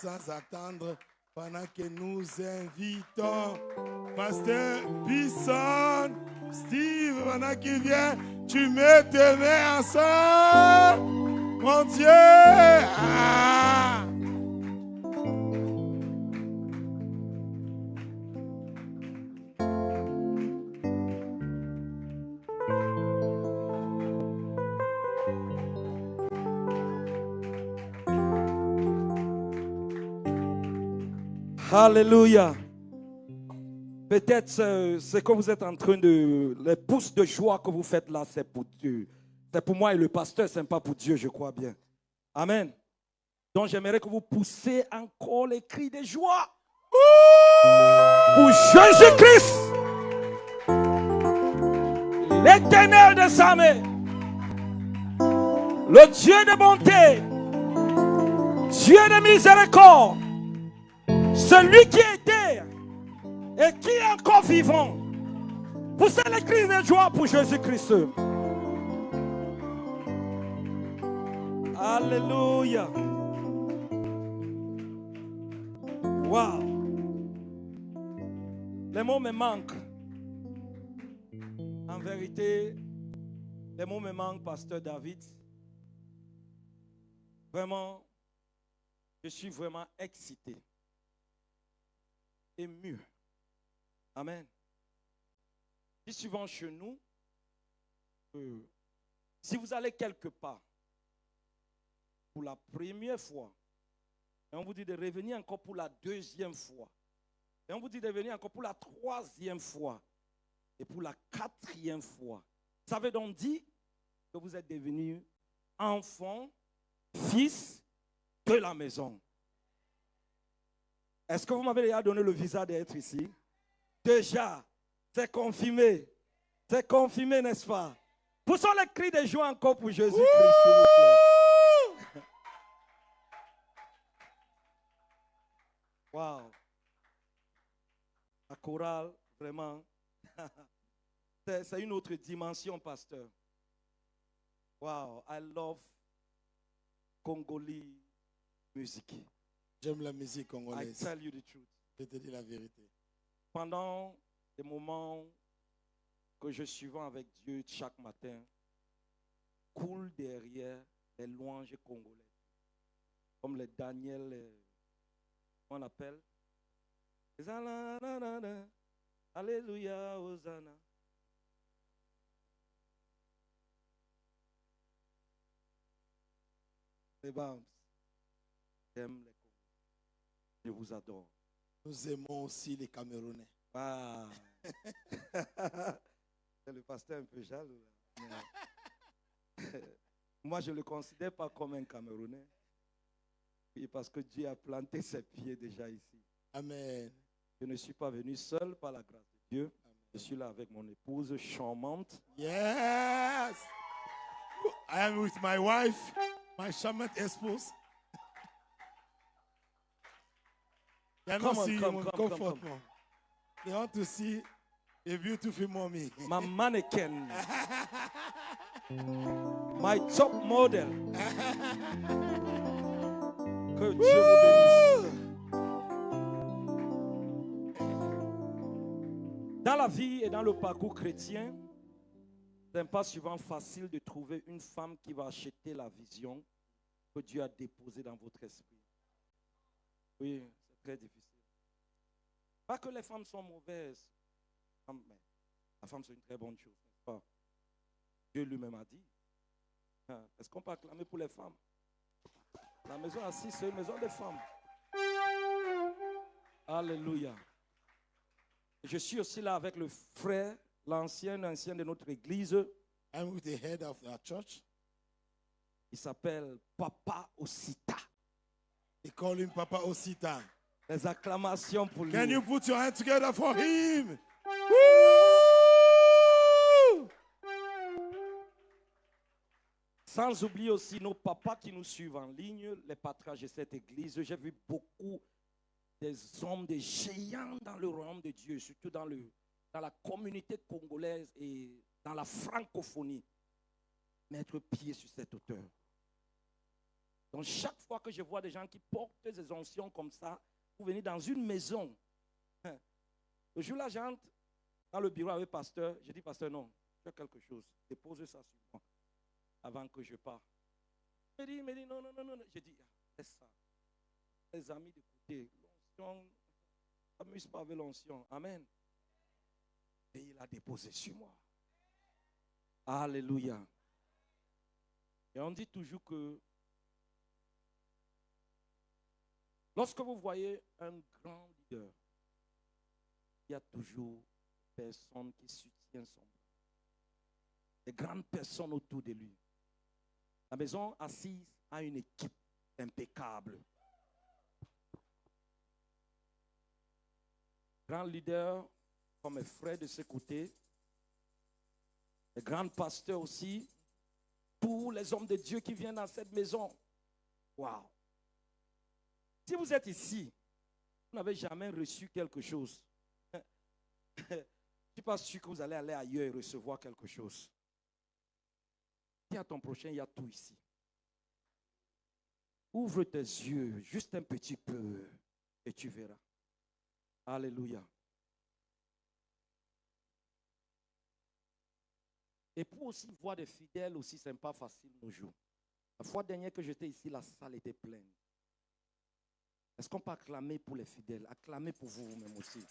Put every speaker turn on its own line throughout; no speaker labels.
sans attendre, pendant que nous invitons Pasteur Bisson, Steve, pendant qu'il vient, tu mets tes mains ensemble, mon Dieu. Ah.
Alléluia. Peut-être ce que vous êtes en train de... Les pouces de joie que vous faites là, c'est pour Dieu. C'est pour moi et le pasteur, ce n'est pas pour Dieu, je crois bien. Amen. Donc j'aimerais que vous poussiez encore les cris de joie. Pour Jésus-Christ, l'Éternel des armées, le Dieu de bonté, Dieu de miséricorde, celui qui était et qui est encore vivant. Poussez les cris de joie pour Jésus-Christ. Alléluia. Wow. Les mots me manquent. En vérité, les mots me manquent, Pasteur David. Vraiment, je suis vraiment excité. Ému. Amen. Puis souvent chez nous, si vous allez quelque part pour la première fois, et on vous dit de revenir encore pour la deuxième fois, et on vous dit de venir encore pour la troisième fois, et pour la quatrième fois, ça veut donc dire que vous êtes devenu enfant, fils de la maison. Est-ce que vous m'avez déjà donné le visa d'être ici? Déjà, c'est confirmé. C'est confirmé, n'est-ce pas? Poussons les cris de joie encore pour Jésus-Christ, s'il vous plaît. Wow. La chorale, vraiment, c'est une autre dimension, pasteur. Wow, I love Congolese music.
J'aime la musique
I
congolaise.
tell you the truth.
Je te dis la vérité.
Pendant des moments que je suivais avec Dieu chaque matin, coule derrière les louanges congolaises. Comme les Daniel, on appelle. Alléluia, Hosanna. Les Bams. J'aime les Congolais. Je vous adore.
Nous aimons aussi les Camerounais.
Ah. C'est le pasteur un peu jaloux. Moi, je ne le considère pas comme un Camerounais. Oui, parce que Dieu a planté ses pieds déjà ici.
Amen.
Je ne suis pas venu seul par la grâce de Dieu. Amen. Je suis là avec mon épouse charmante.
Yes. I am with my wife, my charmante épouse. They
Come
see
on,
you
come.
They want to see a beautiful mommy.
My mannequin. My top model. Que Dieu vous bénisse. Dans la vie et dans le parcours chrétien, ce n'est pas souvent facile de trouver une femme qui va acheter la vision que Dieu a déposée dans votre esprit. Oui, c'est très difficile. Pas que les femmes sont mauvaises. Mais la femme, c'est une très bonne chose, n'est-ce pas? Dieu lui-même a dit. Est-ce qu'on peut acclamer pour les femmes? La maison assise, c'est une maison des femmes. Alléluia. Je suis aussi là avec le frère, l'ancien de notre église.
I'm with the head of our church.
Il s'appelle Papa Osita.
They call him Papa Osita.
Les acclamations pour lui.
Can you put your hands together for him?
Sans oublier aussi nos papas qui nous suivent en ligne, les patriarches de cette église. J'ai vu beaucoup des hommes, des géants dans le royaume de Dieu, surtout dans la communauté congolaise et dans la francophonie. Mettre pied sur cette hauteur. Donc chaque fois que je vois des gens qui portent des oncions comme ça, vous venez dans une maison. Le jour-là, j'entre dans le bureau avec le pasteur. Je dis, pasteur, non, fais quelque chose. Dépose ça sur moi avant que je parte. Il me dit, non, non, non, non. Je dis, laisse ça. Les amis d'écouter, l'onction, amuse pas avec l'onction. Amen. Et il a déposé sur moi. Alléluia. Et on dit toujours que lorsque vous voyez un grand leader, il y a toujours personne qui soutient son bras. Des grandes personnes autour de lui. La maison assise a une équipe impeccable. Grand leader, comme mes frères de ce côté, les grands pasteurs aussi, tous les hommes de Dieu qui viennent dans cette maison. Waouh! Si vous êtes ici, vous n'avez jamais reçu quelque chose. Je ne suis pas sûr que vous allez aller ailleurs et recevoir quelque chose. Dis à ton prochain, il y a tout ici. Ouvre tes yeux juste un petit peu et tu verras. Alléluia. Et pour aussi voir des fidèles aussi, ce n'est pas facile nos jours. La fois dernière que j'étais ici, la salle était pleine. Est-ce qu'on peut acclamer pour les fidèles? Acclamer pour vous-même aussi.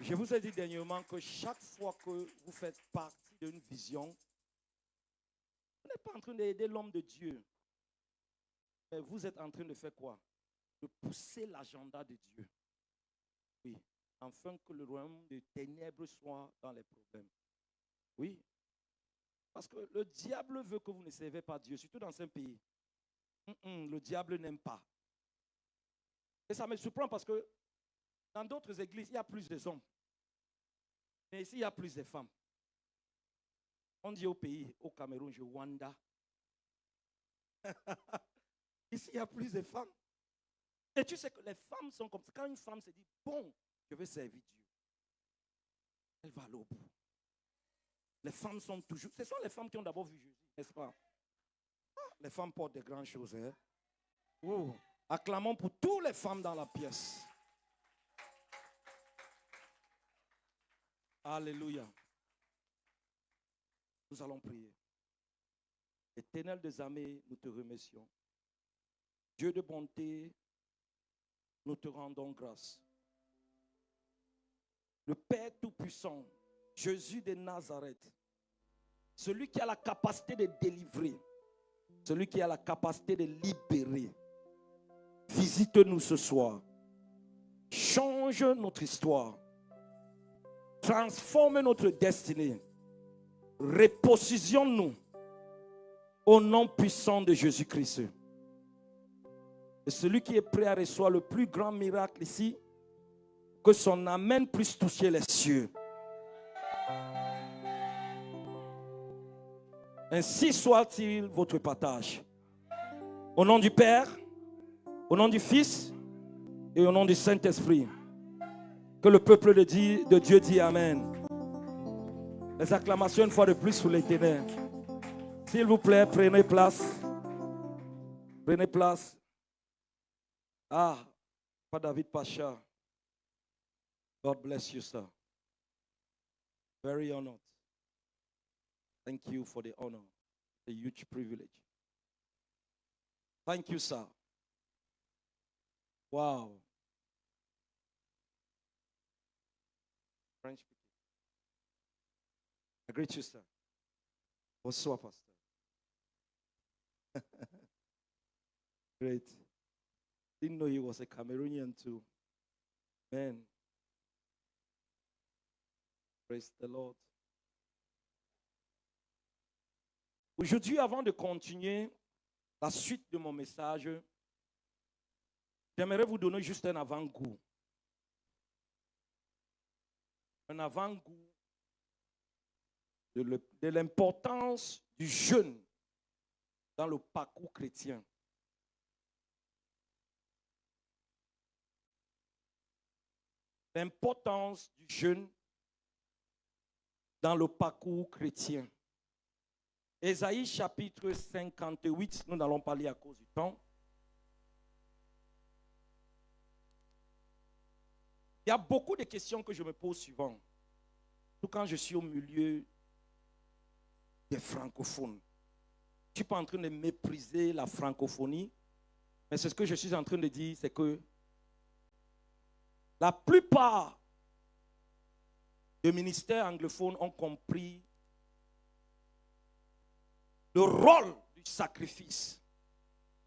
Je vous ai dit dernièrement que chaque fois que vous faites partie d'une vision, vous n'êtes pas en train d'aider l'homme de Dieu. Mais vous êtes en train de faire quoi? De pousser l'agenda de Dieu. Oui. Afin que le royaume des ténèbres soit dans les problèmes. Oui. Parce que le diable veut que vous ne servez pas Dieu, surtout dans ce pays. Le diable n'aime pas. Et ça me surprend parce que dans d'autres églises, il y a plus de hommes. Mais ici, il y a plus de femmes. On dit au pays, au Cameroun, je Rwanda. Ici, il y a plus de femmes. Et tu sais que les femmes sont comme ça. Quand une femme se dit, bon, je vais servir Dieu, elle va aller au bout. Les femmes sont toujours... Ce sont les femmes qui ont d'abord vu Jésus, n'est-ce pas? Les femmes portent de grandes choses. Hein? Oh. Acclamons pour toutes les femmes dans la pièce. Alléluia. Nous allons prier. Éternel des armées, nous te remercions. Dieu de bonté, nous te rendons grâce. Le Père Tout-Puissant, Jésus de Nazareth, celui qui a la capacité de délivrer, celui qui a la capacité de libérer, visite-nous ce soir. Change notre histoire. Transforme notre destinée. Repositionne-nous au nom puissant de Jésus-Christ. Et celui qui est prêt à recevoir le plus grand miracle ici, que son amen puisse toucher les cieux. Ainsi soit-il votre partage. Au nom du Père, au nom du Fils et au nom du Saint-Esprit. Que le peuple de Dieu dit Amen. Les acclamations une fois de plus sur l'Éternel. S'il vous plaît, prenez place. Prenez place. Ah, pas David Pacha. God bless you, sir. Very honored. Thank you for the honor, the huge privilege. Thank you, sir. Wow. French speaking. I greet you, sir. Bonsoir, Pastor. Great. Didn't know he was a Cameroonian too. Man. Praise the Lord. Aujourd'hui, avant de continuer la suite de mon message, j'aimerais vous donner juste un avant-goût. Un avant-goût de l'importance du jeûne dans le parcours chrétien. L'importance du jeûne dans le parcours chrétien. Ésaïe chapitre 58, nous n'allons pas lire à cause du temps. Il y a beaucoup de questions que je me pose souvent, tout quand je suis au milieu des francophones. Je ne suis pas en train de mépriser la francophonie, mais ce que je suis en train de dire, c'est que la plupart des ministères anglophones ont compris le rôle du sacrifice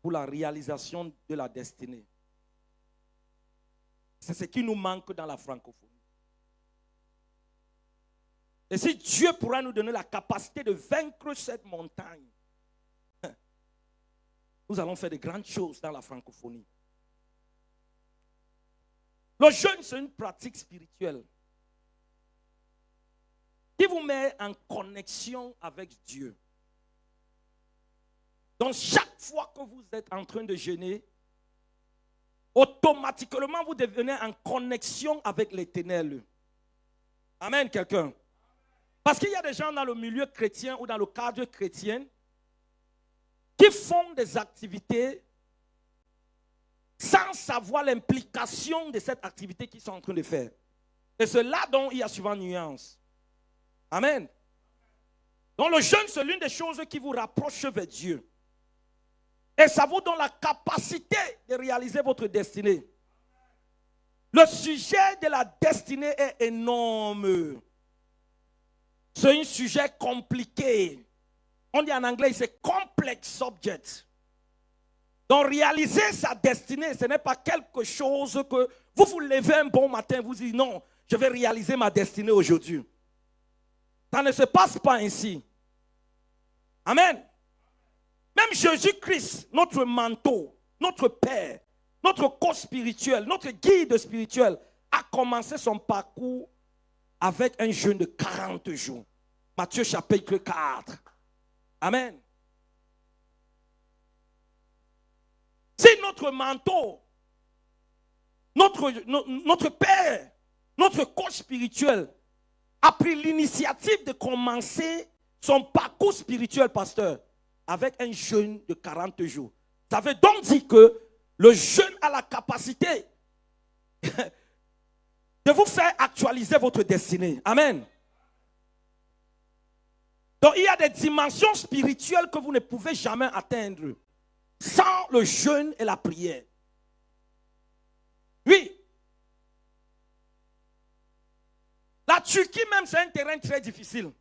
pour la réalisation de la destinée. C'est ce qui nous manque dans la francophonie. Et si Dieu pourra nous donner la capacité de vaincre cette montagne, nous allons faire de grandes choses dans la francophonie. Le jeûne, c'est une pratique spirituelle qui vous met en connexion avec Dieu. Donc, chaque fois que vous êtes en train de jeûner, automatiquement, vous devenez en connexion avec l'Éternel. Amen, quelqu'un. Parce qu'il y a des gens dans le milieu chrétien ou dans le cadre chrétien qui font des activités sans savoir l'implication de cette activité qu'ils sont en train de faire. Et c'est là dont il y a souvent nuance. Amen. Donc, le jeûne, c'est l'une des choses qui vous rapproche vers Dieu. Et ça vous donne la capacité de réaliser votre destinée. Le sujet de la destinée est énorme. C'est un sujet compliqué. On dit en anglais, c'est complex subject. Donc réaliser sa destinée, ce n'est pas quelque chose que vous vous levez un bon matin, vous dites non, je vais réaliser ma destinée aujourd'hui. Ça ne se passe pas ainsi. Amen. Même Jésus-Christ, notre manteau, notre Père, notre coach spirituel, notre guide spirituel, a commencé son parcours avec un jeûne de 40 jours. Matthieu chapitre 4. Amen. Si notre manteau, notre Père, notre coach spirituel a pris l'initiative de commencer son parcours spirituel, pasteur, avec un jeûne de 40 jours. Ça veut donc dire que le jeûne a la capacité de vous faire actualiser votre destinée. Amen. Donc il y a des dimensions spirituelles que vous ne pouvez jamais atteindre sans le jeûne et la prière. Oui. La Turquie même, c'est un terrain très difficile.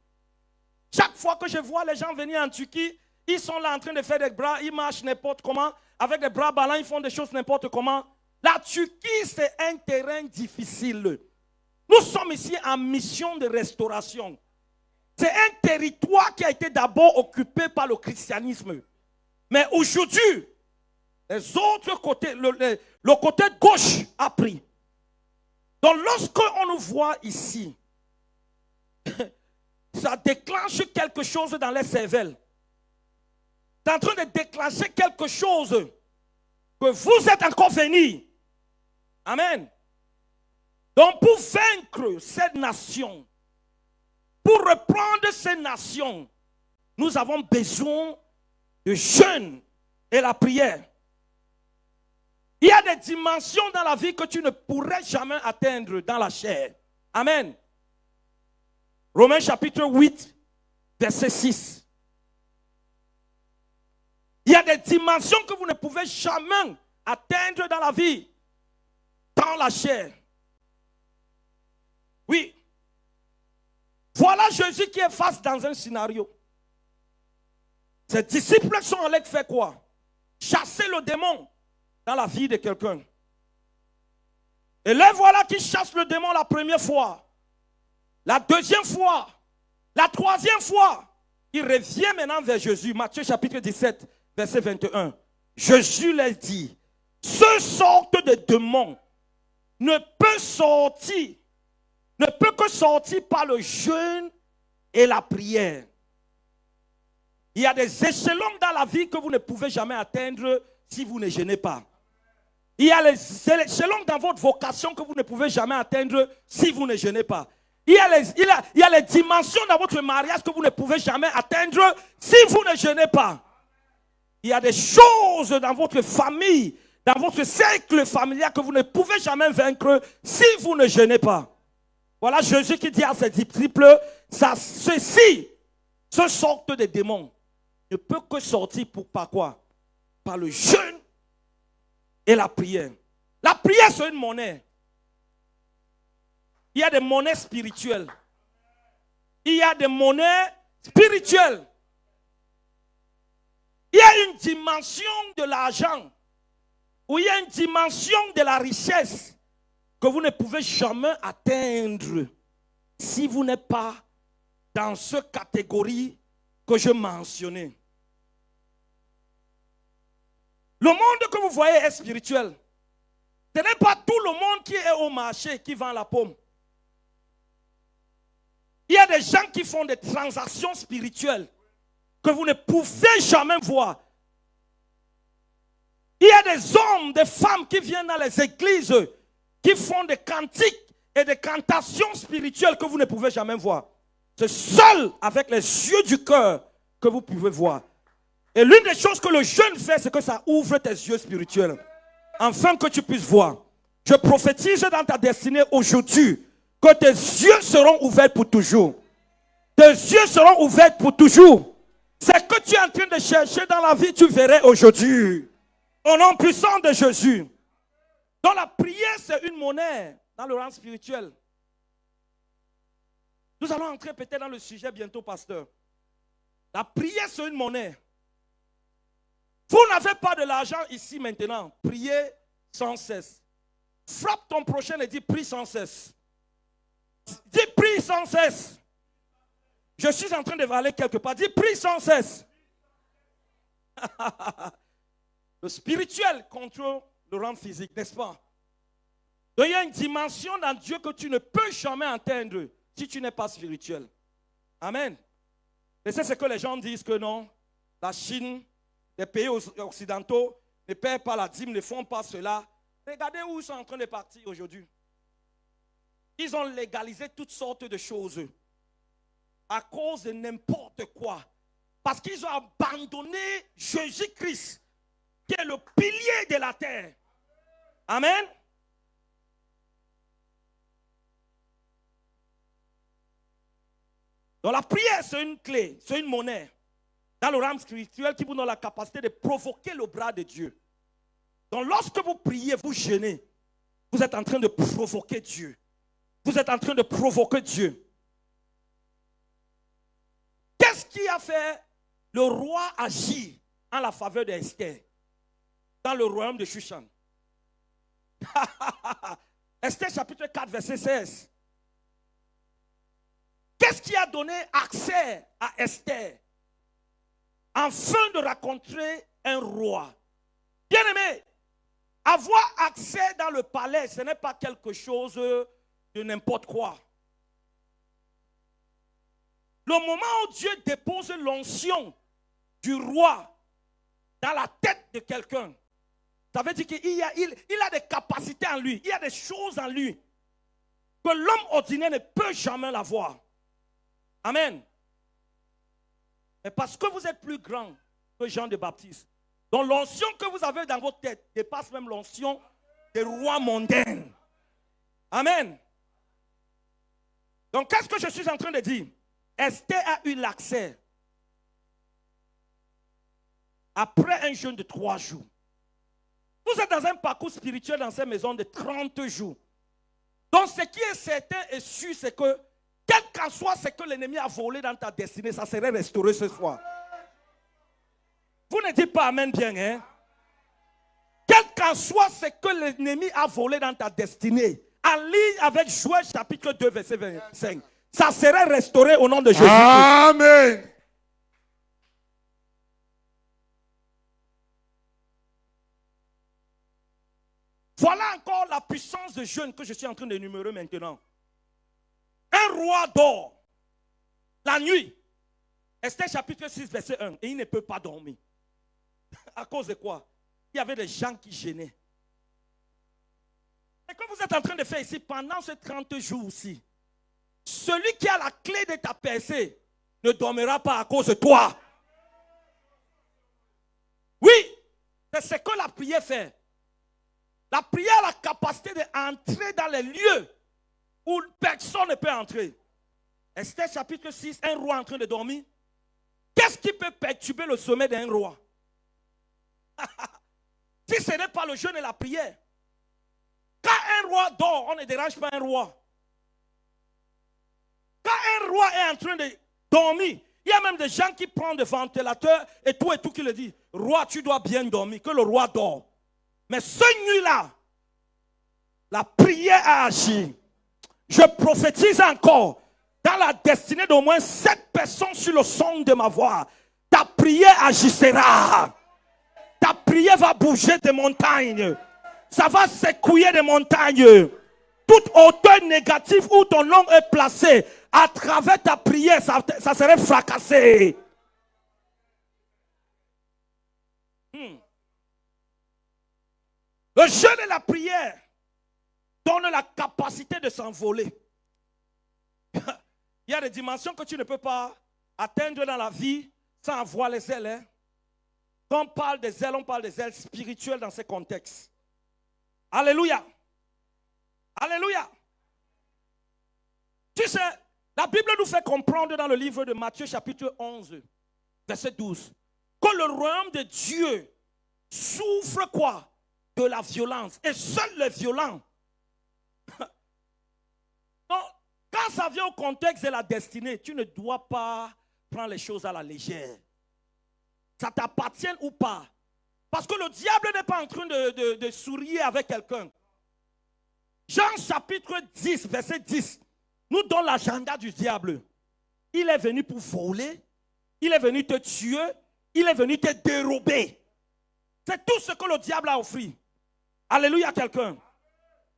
Chaque fois que je vois les gens venir en Turquie, ils sont là en train de faire des bras, ils marchent n'importe comment, avec des bras ballants, ils font des choses n'importe comment. La Turquie, c'est un terrain difficile. Nous sommes ici en mission de restauration. C'est un territoire qui a été d'abord occupé par le christianisme. Mais aujourd'hui, les autres côtés, le côté gauche a pris. Donc lorsqu'on nous voit ici, ça déclenche quelque chose dans les cervelles. C'est en train de déclencher quelque chose que vous êtes encore venus. Amen. Donc pour vaincre cette nation, pour reprendre ces nations, nous avons besoin de jeûne et la prière. Il y a des dimensions dans la vie que tu ne pourrais jamais atteindre dans la chair. Amen. Romains chapitre 8, verset 6. Il y a des dimensions que vous ne pouvez jamais atteindre dans la vie, dans la chair. Oui. Voilà Jésus qui est face dans un scénario. Ses disciples sont allés faire quoi? Chasser le démon dans la vie de quelqu'un. Et là, voilà qui chasse le démon la première fois. La deuxième fois. La troisième fois. Il revient maintenant vers Jésus. Matthieu chapitre 17, verset 21. Jésus leur dit, ce sorte de démon ne peut que sortir par le jeûne et la prière. Il y a des échelons dans la vie que vous ne pouvez jamais atteindre si vous ne jeûnez pas. Il y a les échelons dans votre vocation que vous ne pouvez jamais atteindre si vous ne jeûnez pas. Il y a les dimensions dans votre mariage que vous ne pouvez jamais atteindre si vous ne jeûnez pas. Il y a des choses dans votre famille, dans votre cercle familial que vous ne pouvez jamais vaincre si vous ne jeûnez pas. Voilà Jésus qui dit à ses disciples, ceci, ce sorte de démons, ne peut que sortir par quoi? Par le jeûne et la prière. La prière, c'est une monnaie. Il y a des monnaies spirituelles. Il y a des monnaies spirituelles. Il y a une dimension de l'argent, où il y a une dimension de la richesse que vous ne pouvez jamais atteindre si vous n'êtes pas dans cette catégorie que je mentionnais. Le monde que vous voyez est spirituel. Ce n'est pas tout le monde qui est au marché qui vend la pomme. Il y a des gens qui font des transactions spirituelles que vous ne pouvez jamais voir. Il y a des hommes, des femmes qui viennent dans les églises, qui font des cantiques et des cantations spirituelles que vous ne pouvez jamais voir. C'est seul avec les yeux du cœur que vous pouvez voir. Et l'une des choses que le jeûne fait, c'est que ça ouvre tes yeux spirituels. Afin que tu puisses voir. Je prophétise dans ta destinée aujourd'hui que tes yeux seront ouverts pour toujours. Tes yeux seront ouverts pour toujours. C'est que tu es en train de chercher dans la vie, tu verrais aujourd'hui. Au nom puissant de Jésus. Donc la prière, c'est une monnaie dans le rang spirituel. Nous allons entrer peut-être dans le sujet bientôt, pasteur. La prière, c'est une monnaie. Vous n'avez pas de l'argent ici maintenant. Priez sans cesse. Frappe ton prochain et dis prie sans cesse. Dis prie sans cesse. Je suis en train de aller quelque part. Dis prie sans cesse. Le spirituel contrôle le rang physique, n'est-ce pas? Donc il y a une dimension dans Dieu que tu ne peux jamais atteindre si tu n'es pas spirituel. Amen. Et c'est ce que les gens disent que non, la Chine, les pays occidentaux ne paient pas la dîme, ne font pas cela. Regardez où ils sont en train de partir aujourd'hui. Ils ont légalisé toutes sortes de choses à cause de n'importe quoi. Parce qu'ils ont abandonné Jésus-Christ, qui est le pilier de la terre. Amen. Donc la prière, c'est une clé, c'est une monnaie dans le rang spirituel qui vous donne la capacité de provoquer le bras de Dieu. Donc lorsque vous priez, vous jeûnez, vous êtes en train de provoquer Dieu. Vous êtes en train de provoquer Dieu. Qu'est-ce qui a fait le roi agir en la faveur d'Esther dans le royaume de Shushan? Esther chapitre 4 verset 16. Qu'est-ce qui a donné accès à Esther afin de rencontrer un roi? Bien-aimé, avoir accès dans le palais, ce n'est pas quelque chose de n'importe quoi. Le moment où Dieu dépose l'onction du roi dans la tête de quelqu'un, ça veut dire qu'il a des capacités en lui, il y a des choses en lui que l'homme ordinaire ne peut jamais l'avoir. Amen. Mais parce que vous êtes plus grand que Jean de Baptiste, donc l'onction que vous avez dans votre tête dépasse même l'onction des rois mondains. Amen. Donc qu'est-ce que je suis en train de dire? Esther a eu l'accès après un jeûne de 3 jours. Vous êtes dans un parcours spirituel dans cette maison de 30 jours. Donc ce qui est certain et sûr, c'est que quel qu'en soit ce que l'ennemi a volé dans ta destinée, ça serait restauré ce soir. Vous ne dites pas amen bien, hein? Quel qu'en soit ce que l'ennemi a volé dans ta destinée, en ligne avec Joël chapitre 2 verset 25, ça serait restauré au nom de Jésus.
Amen.
Voilà encore la puissance de jeûne que je suis en train d'énumérer maintenant. Un roi dort la nuit. Esther chapitre 6 verset 1. Et il ne peut pas dormir. À cause de quoi? Il y avait des gens qui gênaient. Et que vous êtes en train de faire ici pendant ces 30 jours-ci, celui qui a la clé de ta percée ne dormira pas à cause de toi. Oui, c'est ce que la prière fait. La prière a la capacité d'entrer dans les lieux où personne ne peut entrer. Esther chapitre 6, un roi en train de dormir. Qu'est-ce qui peut perturber le sommeil d'un roi? Si ce n'est pas le jeûne et la prière. Quand un roi dort, on ne dérange pas un roi. Quand un roi est en train de dormir, il y a même des gens qui prennent des ventilateurs et tout qui le disent. Roi, tu dois bien dormir, que le roi dort. Mais cette nuit-là, la prière a agi. Je prophétise encore dans la destinée d'au moins 7 personnes sur le son de ma voix. Ta prière agissera. Ta prière va bouger des montagnes. Ça va secouer des montagnes. Toute hauteur négative où ton nom est placé, à travers ta prière, ça serait fracassé. Le jeûne et la prière donnent la capacité de s'envoler. Il y a des dimensions que tu ne peux pas atteindre dans la vie sans avoir les ailes. Hein? Quand on parle des ailes spirituelles dans ces contextes. Alléluia. Alléluia. Tu sais, la Bible nous fait comprendre dans le livre de Matthieu chapitre 11, verset 12, que le royaume de Dieu souffre quoi? De la violence. Et seuls les violents. Donc, quand ça vient au contexte de la destinée, tu ne dois pas prendre les choses à la légère. Ça t'appartient ou pas. Parce que le diable n'est pas en train de sourire avec quelqu'un. Jean chapitre 10, verset 10, nous donne l'agenda du diable. Il est venu pour voler, il est venu te tuer, il est venu te dérober. C'est tout ce que le diable a offert. Alléluia quelqu'un.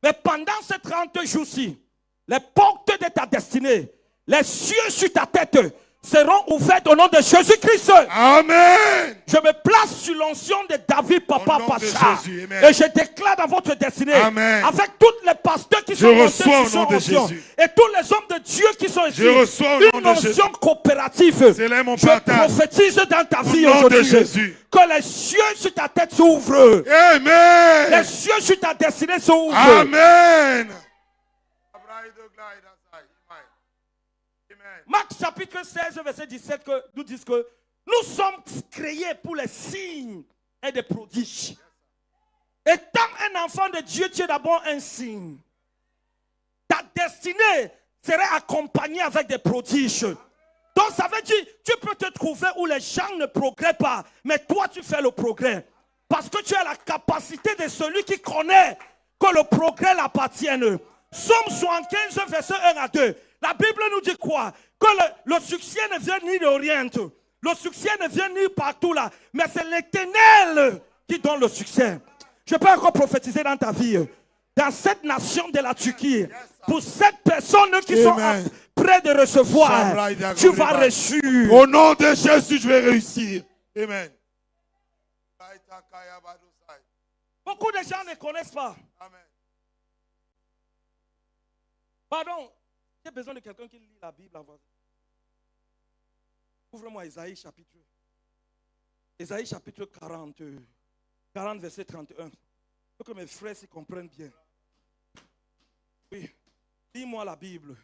Mais pendant ces 30 jours-ci, les portes de ta destinée, les cieux sur ta tête seront ouverts au nom de Jésus-Christ.
Amen.
Je me place sur l'onction de David, papa, Pacha. Et je déclare dans votre destinée,
Amen,
avec tous les pasteurs qui sont montés sur son onction, et tous les hommes de Dieu qui sont ici, une onction coopérative. Je prophétise dans ta vie aujourd'hui que les cieux sur ta tête s'ouvrent.
Amen.
Les cieux sur ta destinée s'ouvrent.
Amen.
Marc chapitre 16, verset 17 nous dit que nous sommes créés pour les signes et des prodiges. Étant un enfant de Dieu, tu es d'abord un signe. Ta destinée serait accompagnée avec des prodiges. Donc ça veut dire, tu peux te trouver où les gens ne progressent pas, mais toi tu fais le progrès. Parce que tu as la capacité de celui qui connaît que le progrès l'appartienne. Somme 75, verset 1 à 2. La Bible nous dit quoi? Que le succès ne vient ni d'Orient. Le succès ne vient ni partout là. Mais c'est l'Éternel qui donne le succès. Je peux encore prophétiser dans ta vie. Dans cette nation de la Turquie. Pour cette personne qui sont prêts de recevoir. Tu vas réussir.
Au nom de Jésus, je vais réussir. Amen.
Beaucoup de gens ne connaissent pas.
Amen.
Pardon. J'ai besoin de quelqu'un qui lit la Bible avant. Ouvre-moi Isaïe chapitre 40, verset 31. Il faut que mes frères s'y comprennent bien. Oui, lis-moi la Bible.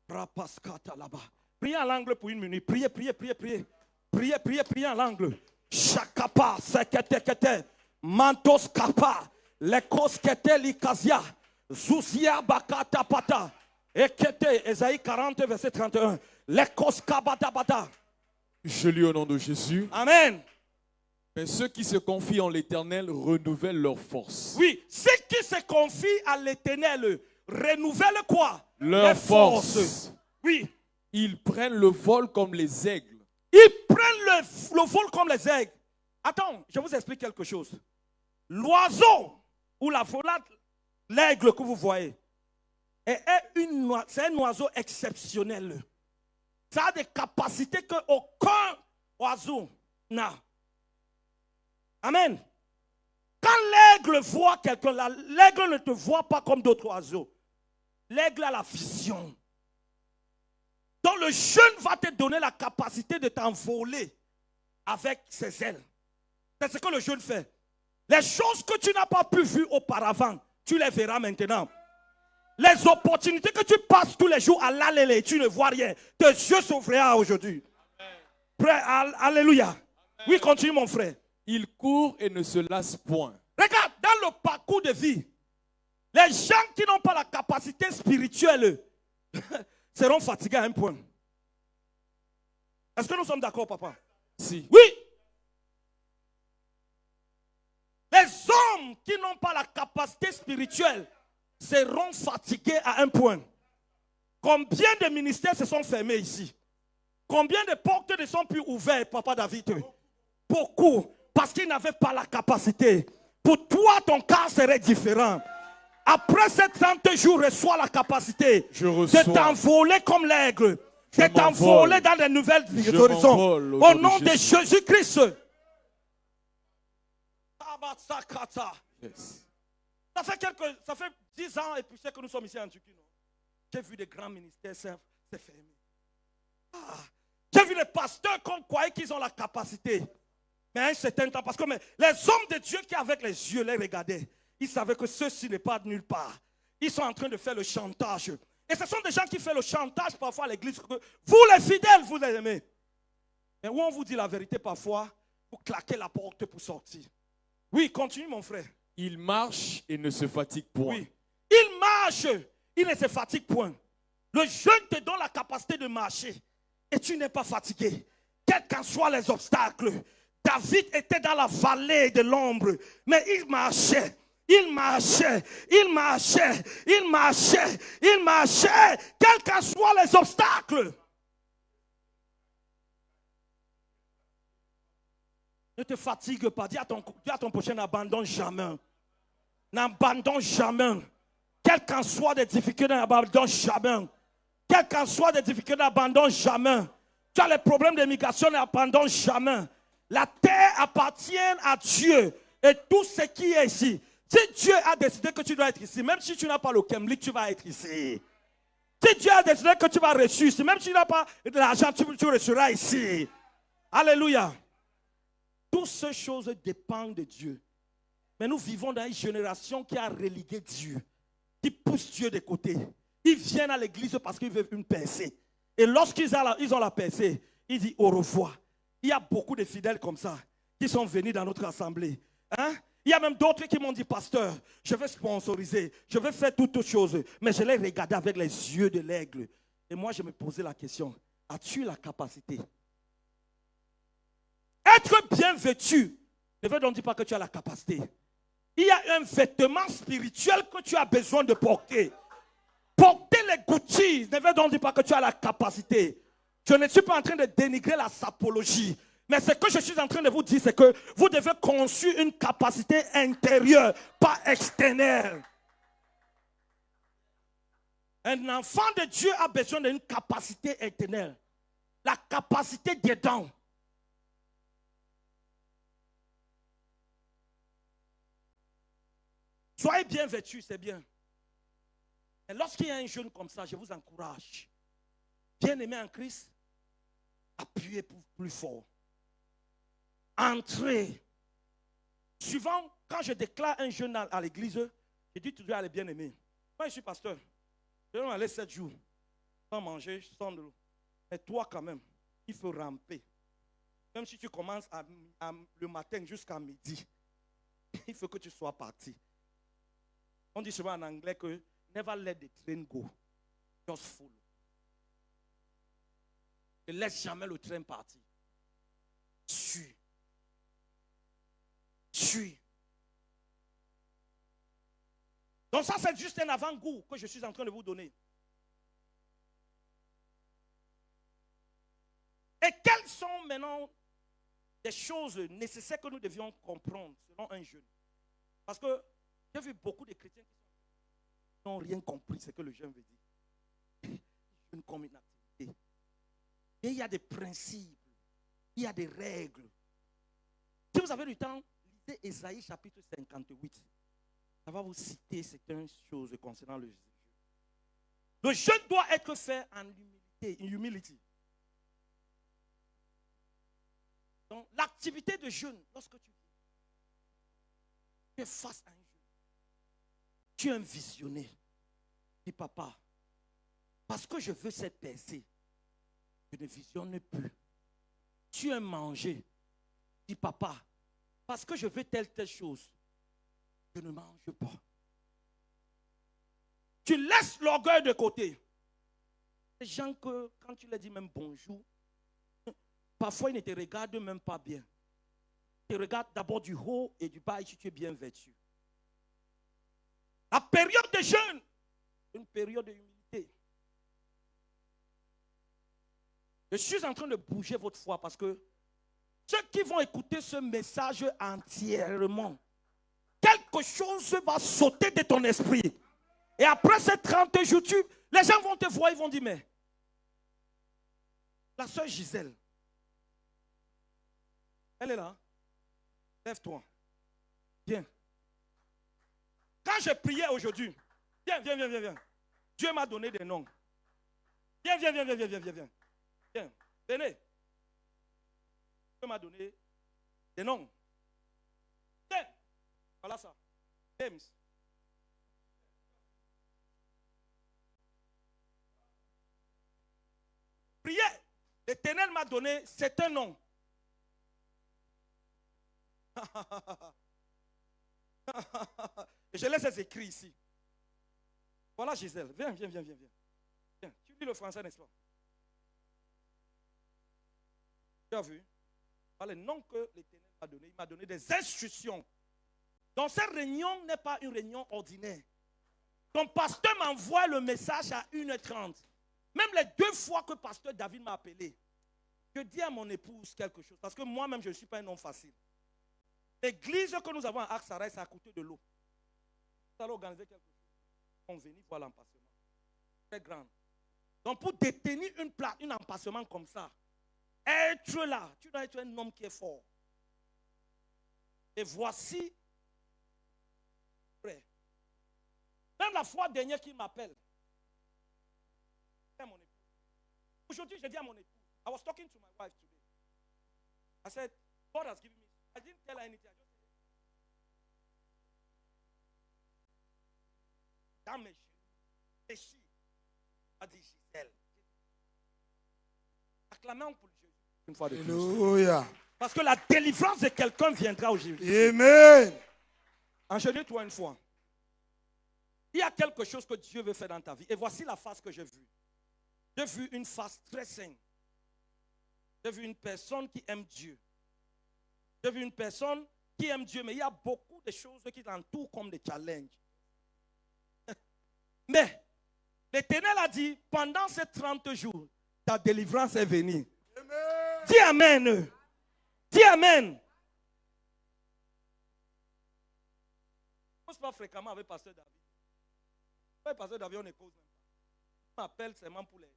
Rapaskata là-bas. Priez en langue pour une minute. Priez. Priez en langue. Chakapa, sekete, mantos kapa, lekos kete likazia, zuzia bakata pata. Esaïe 40, verset 31.
Je lis au nom de Jésus.
Amen.
Mais ceux qui se confient en l'Éternel renouvellent leur force.
Oui, ceux qui se confient à l'Éternel renouvellent quoi?
Leur force.
Oui.
Ils prennent le vol comme les aigles.
Ils prennent le vol comme les aigles. Attends, je vous explique quelque chose. L'oiseau ou la volate, l'aigle que vous voyez, c'est un oiseau exceptionnel. Ça a des capacités qu'aucun oiseau n'a. Amen. Quand l'aigle voit quelqu'un, l'aigle ne te voit pas comme d'autres oiseaux. L'aigle a la vision. Donc le jeûne va te donner la capacité de t'envoler avec ses ailes. C'est ce que le jeûne fait. Les choses que tu n'as pas pu voir auparavant, tu les verras maintenant. Les opportunités que tu passes tous les jours à l'allée, tu ne vois rien. Tes yeux s'ouvriront aujourd'hui. Prêt, alléluia. Oui, continue mon frère.
Il court et ne se lasse point.
Regarde, dans le parcours de vie, les gens qui n'ont pas la capacité spirituelle seront fatigués à un point. Est-ce que nous sommes d'accord, papa?
Si.
Oui. Les hommes qui n'ont pas la capacité spirituelle seront fatigués à un point. Combien de ministères se sont fermés ici? Combien de portes ne sont plus ouvertes, papa David? Beaucoup. Parce qu'ils n'avaient pas la capacité. Pour toi, ton cas serait différent. Après ces 30 jours, reçois la capacité de t'envoler comme l'aigle. De t'envoler dans les nouvelles horizons. Au nom de Jésus-Christ.
Yes.
Ça fait 10 ans et puis c'est que nous sommes ici en Turquie. J'ai vu des grands ministères se fermer. J'ai vu les pasteurs qu'on croyait qu'ils ont la capacité. Mais à un certain temps, parce que les hommes de Dieu qui avec les yeux les regardaient, ils savaient que ceci n'est pas de nulle part. Ils sont en train de faire le chantage. Et ce sont des gens qui font le chantage parfois à l'église. Vous les fidèles, vous les aimez. Mais où on vous dit la vérité parfois, vous claquez la porte pour sortir. Oui, continue mon frère.
Il marche et ne se fatigue point.
Oui. Il marche, il ne se fatigue point. Le jeûne te donne la capacité de marcher. Et tu n'es pas fatigué. Quels qu'en soient les obstacles. David était dans la vallée de l'ombre. Mais il marchait. Il marchait. Il marchait. Il marchait. Il marchait. Quels qu'en soient les obstacles. Ne te fatigue pas. Dis à ton prochain, n'abandonne jamais. N'abandonne jamais. Quelles qu'en soient les difficultés, n'abandonne jamais. Quelles qu'en soient les difficultés, n'abandonne jamais. Tu as les problèmes d'immigration, n'abandonne jamais. La terre appartient à Dieu et tout ce qui est ici. Si Dieu a décidé que tu dois être ici, même si tu n'as pas le Kemlik, tu vas être ici. Si Dieu a décidé que tu vas reçu ici, même si tu n'as pas de l'argent, tu reçuras ici. Alléluia. Toutes ces choses dépendent de Dieu. Mais nous vivons dans une génération qui a relégué Dieu, qui pousse Dieu de côté. Ils viennent à l'église parce qu'ils veulent une percée. Et lorsqu'ils ont la percée, ils disent au revoir. Il y a beaucoup de fidèles comme ça qui sont venus dans notre assemblée. Hein? Il y a même d'autres qui m'ont dit, pasteur, je vais sponsoriser, je vais faire toutes choses. Mais je l'ai regardé avec les yeux de l'aigle. Et moi, je me posais la question, as-tu la capacité? Être bien vêtu ne veut donc dire pas que tu as la capacité. Il y a un vêtement spirituel que tu as besoin de porter. Porter les Gucci ne veut donc dire pas que tu as la capacité. Je ne suis pas en train de dénigrer la sapologie. Mais ce que je suis en train de vous dire, c'est que vous devez construire une capacité intérieure, pas extérieure. Un enfant de Dieu a besoin d'une capacité intérieure. La capacité dedans. Soyez bien vêtus, c'est bien. Et lorsqu'il y a un jeune comme ça, je vous encourage. Bien aimé en Christ, appuyez plus fort. Entrez. Souvent, quand je déclare un jeune à l'église, je dis toujours à les bien-aimés. Moi, je suis pasteur. Je vais aller 7 jours sans manger, sans de l'eau. Mais toi, quand même, il faut ramper. Même si tu commences le matin jusqu'à midi, il faut que tu sois parti. On dit souvent en anglais que never let the train go. Just follow. Ne laisse jamais le train partir. Suis. Suis. Donc ça, c'est juste un avant-goût que je suis en train de vous donner. Et quelles sont maintenant des choses nécessaires que nous devions comprendre selon un jeune? Parce que j'ai vu beaucoup de chrétiens qui n'ont rien compris ce que le jeune veut dire. Jeûne comme une activité. Et il y a des principes, il y a des règles. Si vous avez du temps, lisez Ésaïe chapitre 58. Ça va vous citer certaines choses concernant le jeûne. Le jeûne doit être fait en humilité. humility. Donc, l'activité de jeûne, lorsque tu es face à un jeûne, tu es un visionnaire. Dis, papa, parce que je veux cette percée, je ne visionne plus. Tu es mangé. Dis, papa, parce que je veux telle chose, je ne mange pas. Tu laisses l'orgueil de côté. Les gens que, quand tu leur dis même bonjour, parfois ils ne te regardent même pas bien. Ils te regardent d'abord du haut et du bas et si tu es bien vêtu. La période de jeûne, une période d'humilité. Je suis en train de bouger votre foi parce que ceux qui vont écouter ce message entièrement, quelque chose va sauter de ton esprit. Et après ces 30 jours, les gens vont te voir, ils vont dire, mais la sœur Gisèle, elle est là. Lève-toi. Viens. Quand je priais aujourd'hui, viens. Dieu m'a donné des noms. Viens. Viens, venez. Dieu m'a donné des noms. Viens. Voilà ça. James. Priez. L'Éternel m'a donné, c'est un nom. Et je laisse les écrits ici. Voilà Gisèle. Viens. Viens. Tu lis le français, n'est-ce pas? Tu as vu? Voilà le nom que l'Éternel m'a donné. Il m'a donné des instructions. Donc cette réunion n'est pas une réunion ordinaire. Ton pasteur m'envoie le message à 1h30. Même les 2 fois que pasteur David m'a appelé, je dis à mon épouse quelque chose. Parce que moi-même, je ne suis pas un homme facile. L'église que nous avons à Arc-Saray, ça a coûté de l'eau. Nous allons organiser quelque chose. On venait voir l'empassement. Très grande. Donc pour détenir un empassement comme ça, être là, tu dois être un homme qui est fort. Et voici, frère, même la fois dernière qu'il m'appelle, c'est mon épouse. Aujourd'hui, je dis à mon épouse, I was talking to my wife today. I said, God has given me. I didn't tell her anything. I just said, dans mes genoux, péché, a dit Gisèle. Acclamons pour Jésus. Une fois de plus.
Alléluia.
Parce que la délivrance de quelqu'un viendra aujourd'hui.
Amen.
Enchaînez-toi une fois. Il y a quelque chose que Dieu veut faire dans ta vie. Et voici la face que j'ai vue. J'ai vu une face très saine. J'ai vu une personne qui aime Dieu. J'ai vu une personne qui aime Dieu, mais il y a beaucoup de choses qui l'entourent comme des challenges. Mais l'Éternel a dit, pendant ces 30 jours, ta délivrance est venue.
Amen.
Dis Amen. Dis Amen. Je ne cause pas fréquemment avec Pasteur David. Avec Pasteur David, on ne cause même pas. On m'appelle seulement pour toutes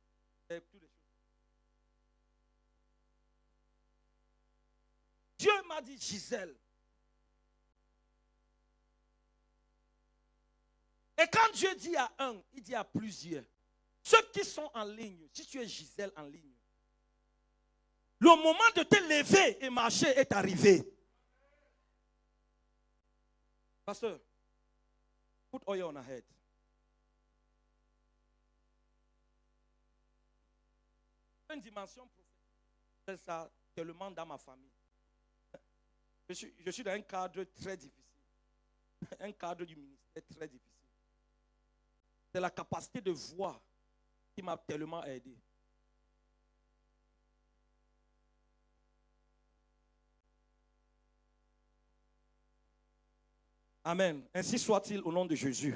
les choses. Dieu m'a dit, Gisèle. Et quand Dieu dit à un, il dit à plusieurs. Ceux qui sont en ligne, si tu es Gisèle en ligne, le moment de te lever et marcher est arrivé. Pasteur, put oil on her head. Une dimension prophétique, c'est ça tellement dans ma famille. Je suis dans un cadre très difficile. Un cadre du ministère très difficile. C'est la capacité de voir qui m'a tellement aidé. Amen. Ainsi soit-il au nom de Jésus.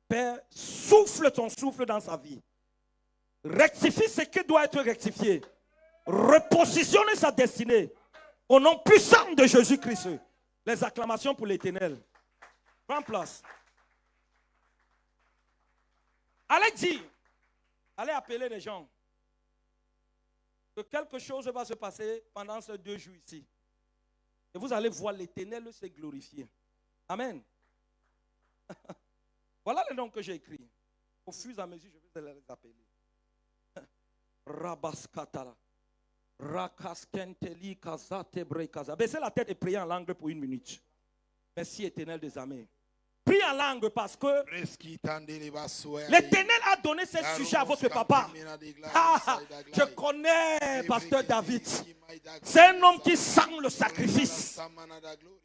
Père, souffle ton souffle dans sa vie. Rectifie ce qui doit être rectifié. Repositionne sa destinée. Au nom puissant de Jésus-Christ. Les acclamations pour l'Éternel. Prends place. Allez dire, allez appeler les gens que quelque chose va se passer pendant ces 2 jours ici. Et vous allez voir l'Éternel se glorifier. Amen. Voilà les noms que j'ai écrits. Au fur et à mesure, je vais les appeler. Rabaskatala. Rakaskenteli kazate brekaza. Baissez la tête et priez en langue pour 1 minute. Merci éternel des armées. Prie en langue parce que l'Éternel a donné ce sujet à votre papa. Je connais pasteur David. C'est un homme qui sent le sacrifice.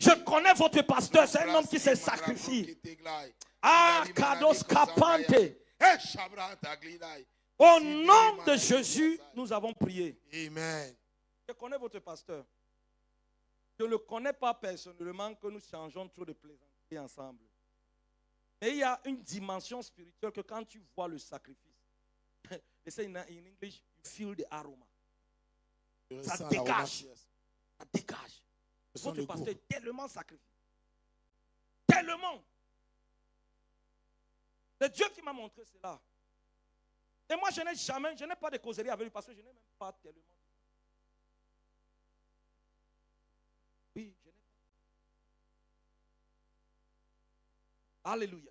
Je connais votre pasteur. C'est un homme qui se sacrifie. Ah, Kados Kapante. Au nom de Jésus, nous avons prié.
Amen.
Je connais votre pasteur. Je ne le connais pas personnellement, que nous changeons trop de plaisanteries ensemble. Mais il y a une dimension spirituelle que quand tu vois le sacrifice, they say in English, you feel the aroma. Ça dégage. Ça dégage. Votre pasteur est tellement sacrifié. Tellement. C'est Dieu qui m'a montré cela. Et moi, je n'ai pas de causerie avec lui parce que je n'ai même pas tellement. Oui, je n'ai pas. Alléluia.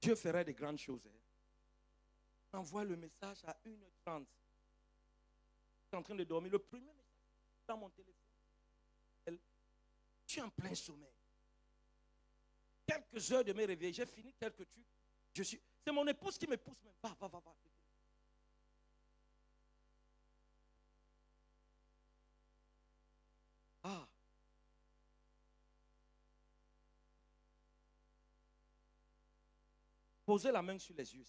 Dieu ferait de grandes choses. Envoie le message à 1h30. Je suis en train de dormir. Le premier message dans mon téléphone. Je suis en plein sommeil. Quelques heures de me réveiller. J'ai fini quelques trucs. C'est mon épouse qui me pousse même. Va. Ah. Posez la main sur les yeux.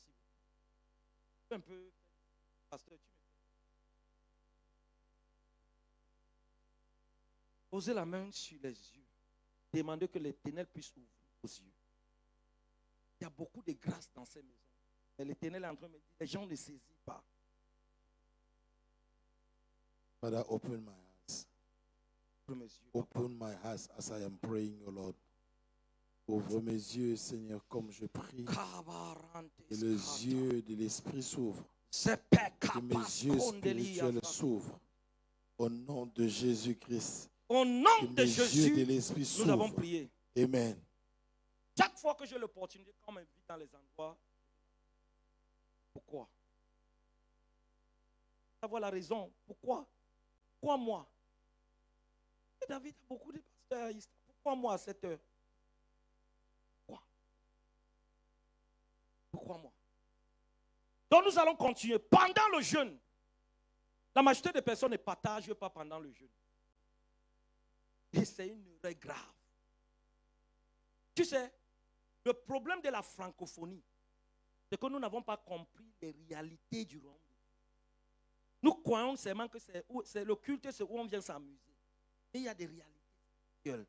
Un peu, pasteur, posez la main sur les yeux. Demandez que l'Éternel puisse ouvrir vos yeux. Il y a beaucoup de grâce dans ces maisons. Mais l'Éternel est en train de me dire, les gens ne saisissent pas.
Father, open my eyes. Open my eyes as I am praying, O Lord. Ouvre mes yeux, Seigneur, comme je prie. Et les yeux de l'Esprit s'ouvrent. Que mes yeux spirituels s'ouvrent. Au nom de Jésus-Christ.
Au nom de Jésus,
de l'Esprit s'ouvrent.
Nous avons prié.
Amen.
Chaque fois que j'ai l'opportunité, quand on m'invite dans les endroits, pourquoi? Savoir la raison. Pourquoi? Pourquoi moi? Et David a beaucoup de pasteurs. Pourquoi moi à cette heure? Pourquoi moi? Donc nous allons continuer. Pendant le jeûne, la majorité des personnes ne partagent pas pendant le jeûne. Et c'est une erreur grave. Tu sais, le problème de la francophonie, c'est que nous n'avons pas compris les réalités du royaume. Nous croyons seulement que c'est le culte, c'est où on vient s'amuser. Mais il y a des réalités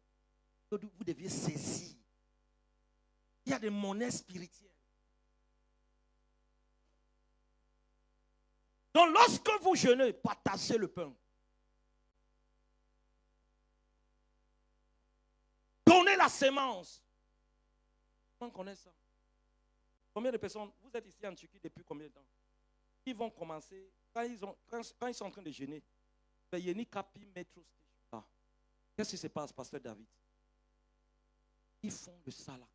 que vous deviez saisir. Il y a des monnaies spirituelles. Donc lorsque vous jeûnez, partagez le pain. Donnez la sémence. On connaît ça. Combien de personnes, vous êtes ici en Turquie depuis combien de temps? Ils vont commencer, quand ils sont en train de jeûner, qu'est-ce qui se passe, pasteur David? Ils font le salak.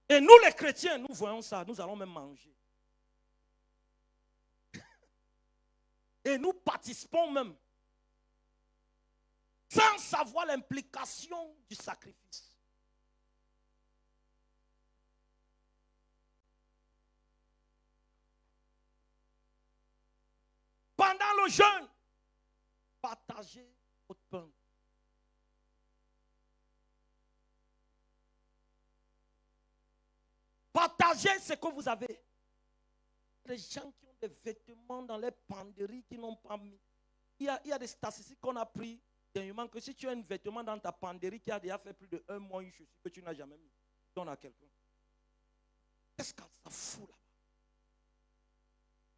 Et nous les chrétiens, nous voyons ça, nous allons même manger. Et nous participons même, sans savoir l'implication du sacrifice. Pendant le jeûne, partagez votre pain. Partagez ce que vous avez. Les gens qui ont des vêtements dans les penderies qui n'ont pas mis. Il y a des statistiques qu'on a pris dernièrement que si tu as un vêtement dans ta penderie qui a déjà fait plus de 1 mois, une chaussure que tu n'as jamais mis, donne à quelqu'un. Qu'est-ce que ça fout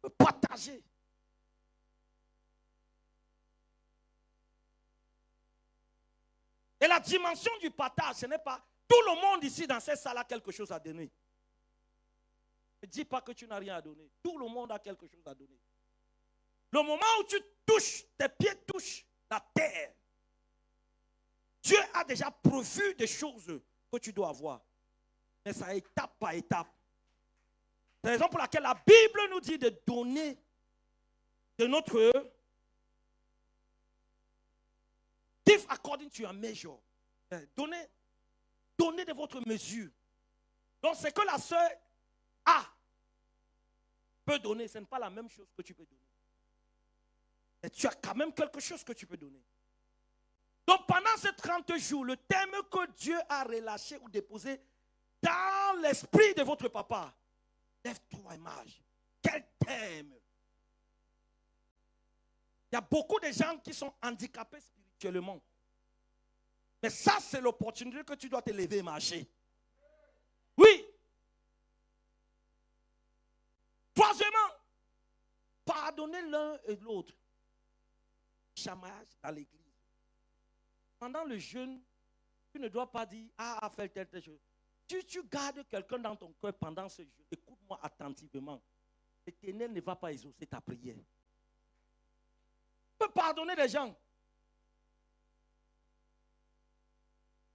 là-bas? Partager. Et la dimension du partage, ce n'est pas tout le monde ici dans cette salle a quelque chose à donner. Ne dis pas que tu n'as rien à donner. Tout le monde a quelque chose à donner. Le moment où tu touches, tes pieds touchent la terre, Dieu a déjà prévu des choses que tu dois avoir. Mais ça étape par étape. C'est la raison pour laquelle la Bible nous dit de donner de notre give according to your measure. Donnez de votre mesure. Donc, c'est que la sœur A peut donner. Ce n'est pas la même chose que tu peux donner. Et tu as quand même quelque chose que tu peux donner. Donc, pendant ces 30 jours, le thème que Dieu a relâché ou déposé dans l'esprit de votre papa, lève-toi et marche. Quel thème! Il y a beaucoup de gens qui sont handicapés spirituellement. Mais ça, c'est l'opportunité que tu dois te lever et marcher. Oui. Troisièmement, pardonner l'un et l'autre. Chamaillage dans l'église. Pendant le jeûne, tu ne dois pas dire, ah, faire telle chose. Tu gardes quelqu'un dans ton cœur pendant ce jeûne. Écoute-moi attentivement. L'Éternel ne va pas exaucer ta prière. Tu peux pardonner les gens.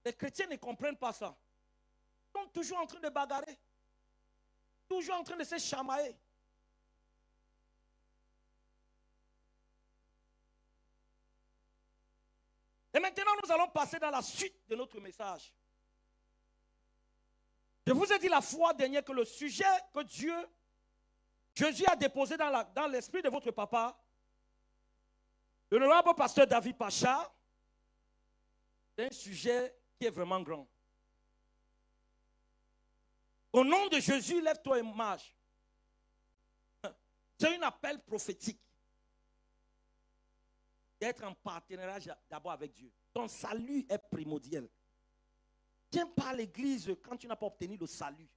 Les chrétiens ne comprennent pas ça. Ils sont toujours en train de bagarrer. Toujours en train de se chamailler. Et maintenant, nous allons passer dans la suite de notre message. Je vous ai dit la fois dernière que le sujet que Jésus a déposé dans l'esprit de votre papa, le honorable pasteur David Pacha, c'est un sujet qui est vraiment grand. Au nom de Jésus, lève-toi et marche. C'est un appel prophétique. D'être en partenariat d'abord avec Dieu. Ton salut est primordial. Viens pas à l'église quand tu n'as pas obtenu le salut.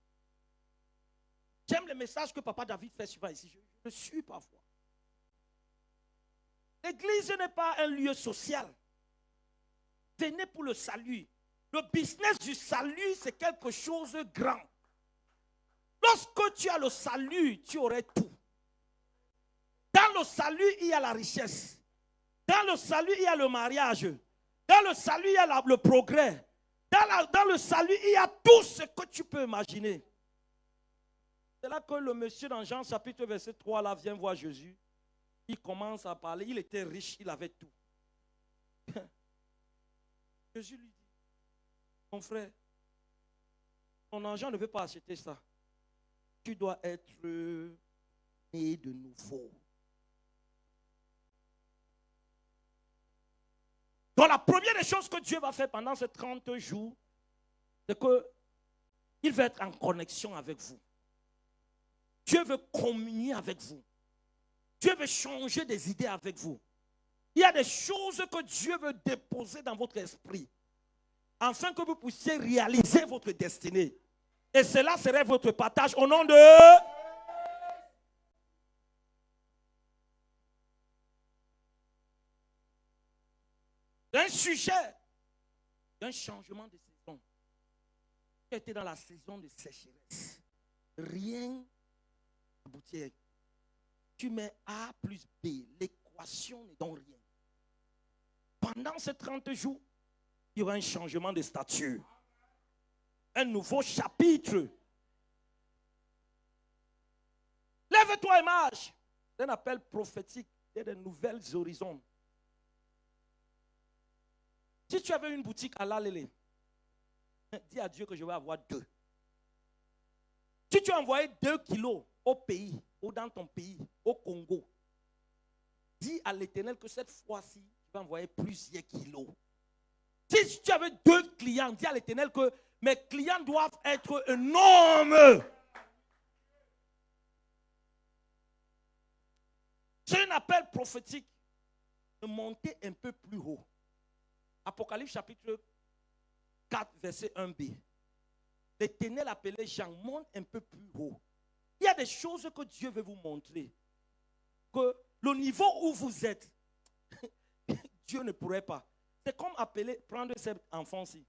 J'aime le message que papa David fait souvent ici. Je le suis parfois. L'église n'est pas un lieu social. Venez pour le salut. Le business du salut, c'est quelque chose de grand. Lorsque tu as le salut, tu aurais tout. Dans le salut, il y a la richesse. Dans le salut, il y a le mariage. Dans le salut, il y a le progrès. Dans le salut, il y a tout ce que tu peux imaginer. C'est là que le monsieur dans Jean chapitre verset 3 là vient voir Jésus. Il commence à parler. Il était riche, il avait tout. Jésus lui dit, mon frère, ton argent ne veut pas acheter ça. Tu dois être né de nouveau. Donc la première des choses que Dieu va faire pendant ces 30 jours, c'est qu'il va être en connexion avec vous. Dieu veut communier avec vous. Dieu veut changer des idées avec vous. Il y a des choses que Dieu veut déposer dans votre esprit, afin que vous puissiez réaliser votre destinée. Et cela serait votre partage au nom de... Un sujet d'un changement de saison. Tu étais dans la saison de sécheresse. Rien n'aboutit. Tu mets A plus B. L'équation ne donne rien. Pendant ces 30 jours, il y aura un changement de stature. Un nouveau chapitre. Lève-toi et marche. C'est un appel prophétique. Il y a de nouvelles horizons. Si tu avais une boutique à Lalélé, dis à Dieu que je vais avoir 2. Si tu as envoyé 2 kilos au pays, ou dans ton pays, au Congo, dis à l'Éternel que cette fois-ci, tu vas envoyer plusieurs kilos. Si tu avais 2 clients, dis à l'Éternel que mes clients doivent être énormes. C'est un appel prophétique de monter un peu plus haut. Apocalypse chapitre 4, verset 1b. L'Éternel appelait Jean, monte un peu plus haut. Il y a des choses que Dieu veut vous montrer. Que le niveau où vous êtes, Dieu ne pourrait pas. C'est comme prendre cet enfant-ci.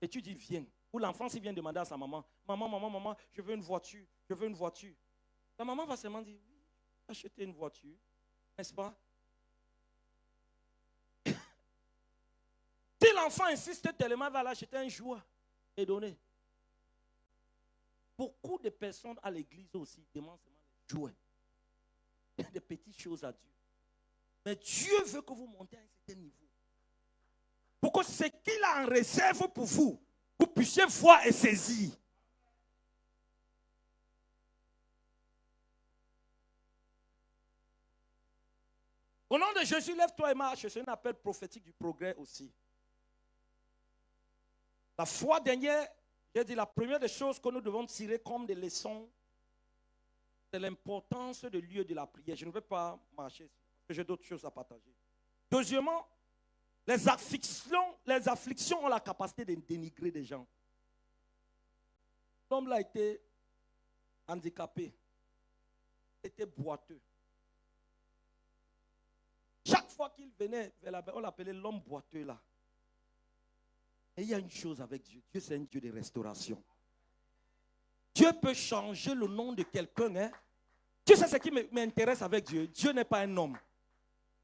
Et tu dis, viens. Ou l'enfant-ci vient demander à sa maman, maman, je veux une voiture, je veux une voiture. La maman va seulement dire, oui, acheter une voiture. N'est-ce pas? Si l'enfant insiste tellement, il va l'acheter un jouet et donner. Beaucoup de personnes à l'église aussi demandent seulement des jouets. Des petites choses à Dieu. Mais Dieu veut que vous montez à un certain niveau. Pour que ce qu'il a en réserve pour vous, vous puissiez voir et saisir. Au nom de Jésus, lève-toi et marche. C'est un appel prophétique du progrès aussi. La fois dernière, j'ai dit la première des choses que nous devons tirer comme des leçons, c'est l'importance du lieu de la prière. Je ne vais pas marcher, parce que j'ai d'autres choses à partager. Deuxièmement, les afflictions ont la capacité de dénigrer des gens. L'homme là a été handicapé, était boiteux. Chaque fois qu'il venait vers la, on l'appelait l'homme boiteux là. Et il y a une chose avec Dieu. Dieu, c'est un Dieu de restauration. Dieu peut changer le nom de quelqu'un. Hein? Tu sais ce qui m'intéresse avec Dieu? Dieu n'est pas un homme.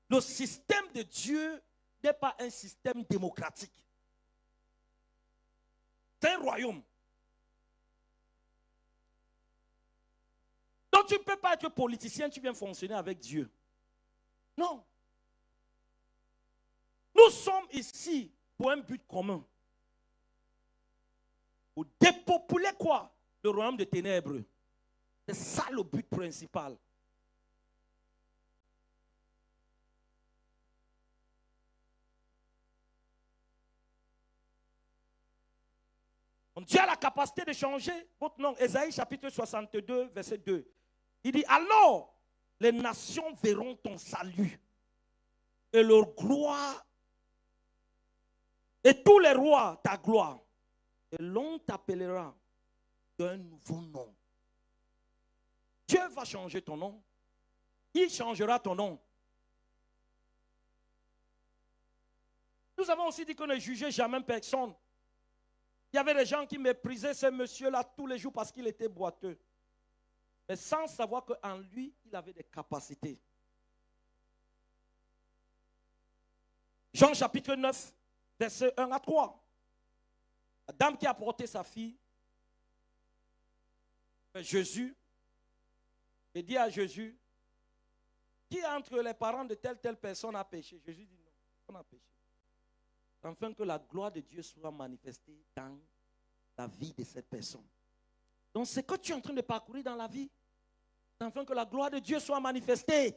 Le système de Dieu n'est pas un système démocratique. C'est un royaume. Donc tu ne peux pas être politicien, tu viens fonctionner avec Dieu. Non. Nous sommes ici pour un but commun. Pour dépopuler quoi? Le royaume des ténèbres. C'est ça le but principal. Dieu a la capacité de changer votre nom. Ésaïe chapitre 62, verset 2. Il dit, alors les nations verront ton salut et leur gloire, et tous les rois ta gloire. Et l'on t'appellera d'un nouveau nom. Dieu va changer ton nom. Il changera ton nom. Nous avons aussi dit qu'on ne jugeait jamais personne. Il y avait des gens qui méprisaient ce monsieur-là tous les jours parce qu'il était boiteux. Mais sans savoir qu'en lui, il avait des capacités. Jean chapitre 9, verset 1 à 3. La dame qui a porté sa fille, Jésus, et dit à Jésus, qui entre les parents de telle personne a péché? Jésus dit non, on a péché. Afin que la gloire de Dieu soit manifestée dans la vie de cette personne. Donc c'est que tu es en train de parcourir dans la vie, afin que la gloire de Dieu soit manifestée.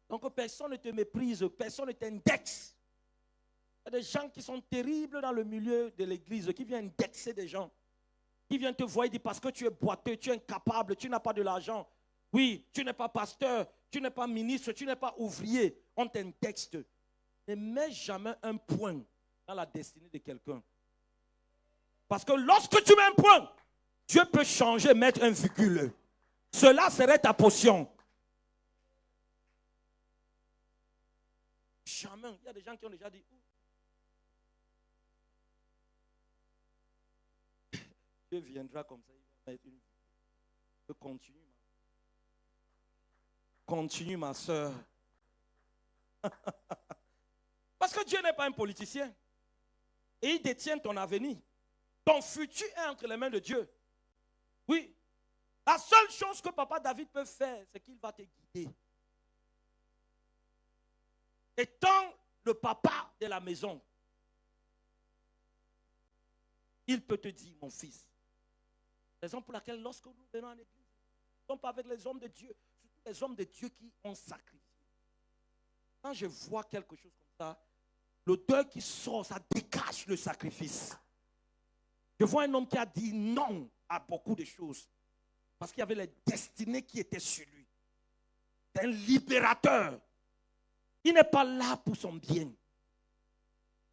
Donc personne ne te méprise, personne ne t'indexe. Il y a des gens qui sont terribles dans le milieu de l'église, qui viennent indexer des gens. Qui viennent te voir et dire parce que tu es boiteux, tu es incapable, tu n'as pas de l'argent. Oui, tu n'es pas pasteur, tu n'es pas ministre, tu n'es pas ouvrier. On t'indexe. Ne mets jamais un point dans la destinée de quelqu'un. Parce que lorsque tu mets un point, Dieu peut changer, mettre un virgule. Cela serait ta portion. Jamais. Il y a des gens qui ont déjà dit, Dieu viendra comme ça, il va mettre une. Je continue. Continue, ma soeur. Parce que Dieu n'est pas un politicien. Et il détient ton avenir. Ton futur est entre les mains de Dieu. Oui. La seule chose que papa David peut faire, c'est qu'il va te guider. Étant le papa de la maison, il peut te dire, mon fils, raison pour laquelle lorsque nous venons à l'église, nous ne sommes pas avec les hommes de Dieu, surtout les hommes de Dieu qui ont sacrifié. Quand je vois quelque chose comme ça, l'odeur qui sort, ça dégage le sacrifice. Je vois un homme qui a dit non à beaucoup de choses. Parce qu'il y avait les destinées qui étaient sur lui. C'est un libérateur. Il n'est pas là pour son bien.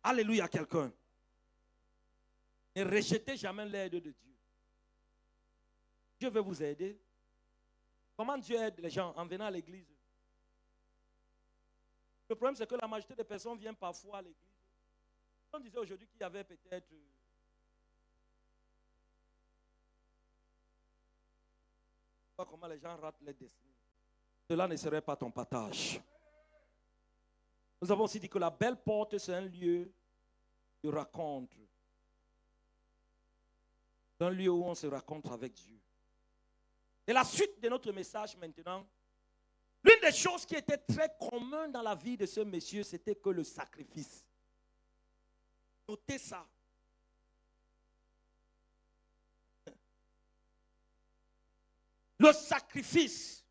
Alléluia, quelqu'un. Ne rejetez jamais l'aide de Dieu. Dieu veut vous aider. Comment Dieu aide les gens en venant à l'église? Le problème, c'est que la majorité des personnes viennent parfois à l'église. On disait aujourd'hui qu'il y avait peut-être... Comment les gens ratent les destinées. Cela ne serait pas ton partage. Nous avons aussi dit que la belle porte, c'est un lieu de rencontre. C'est un lieu où on se rencontre avec Dieu. Et la suite de notre message maintenant, l'une des choses qui était très commune dans la vie de ce monsieur, c'était que le sacrifice. Notez ça. Le sacrifice.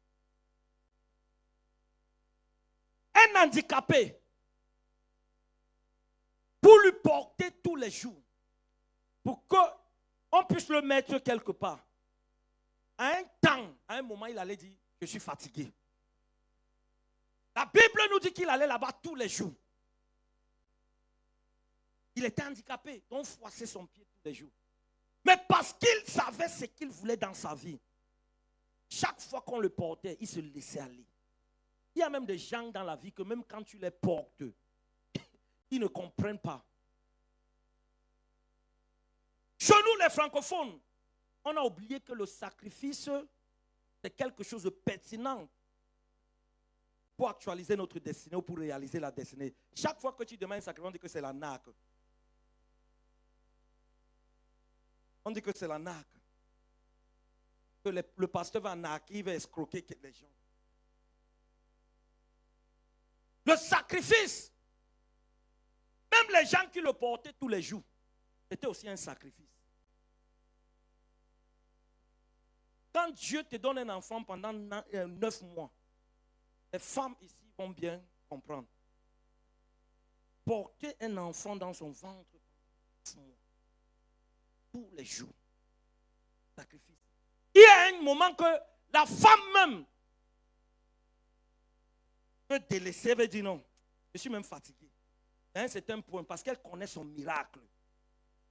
Un handicapé, pour lui porter tous les jours, pour qu'on puisse le mettre quelque part. À un temps, à un moment, il allait dire, je suis fatigué. La Bible nous dit qu'il allait là-bas tous les jours. Il était handicapé, donc froissait son pied tous les jours. Mais parce qu'il savait ce qu'il voulait dans sa vie, chaque fois qu'on le portait, il se laissait aller. Il y a même des gens dans la vie que même quand tu les portes, ils ne comprennent pas. Chez nous, les francophones, on a oublié que le sacrifice, c'est quelque chose de pertinent pour actualiser notre destinée ou pour réaliser la destinée. Chaque fois que tu demandes un sacrifice, on dit que c'est la naque. On dit que c'est la naque. Que le pasteur va naquer, il va escroquer les gens. Le sacrifice, même les gens qui le portaient tous les jours, c'était aussi un sacrifice. Quand Dieu te donne un enfant pendant 9 mois, les femmes ici vont bien comprendre. Porter un enfant dans son ventre pendant 9 mois, tous les jours, sacrifice. Il y a un moment que la femme même peut délaisser, veut dire non, je suis même fatigué. C'est un point parce qu'elle connaît son miracle.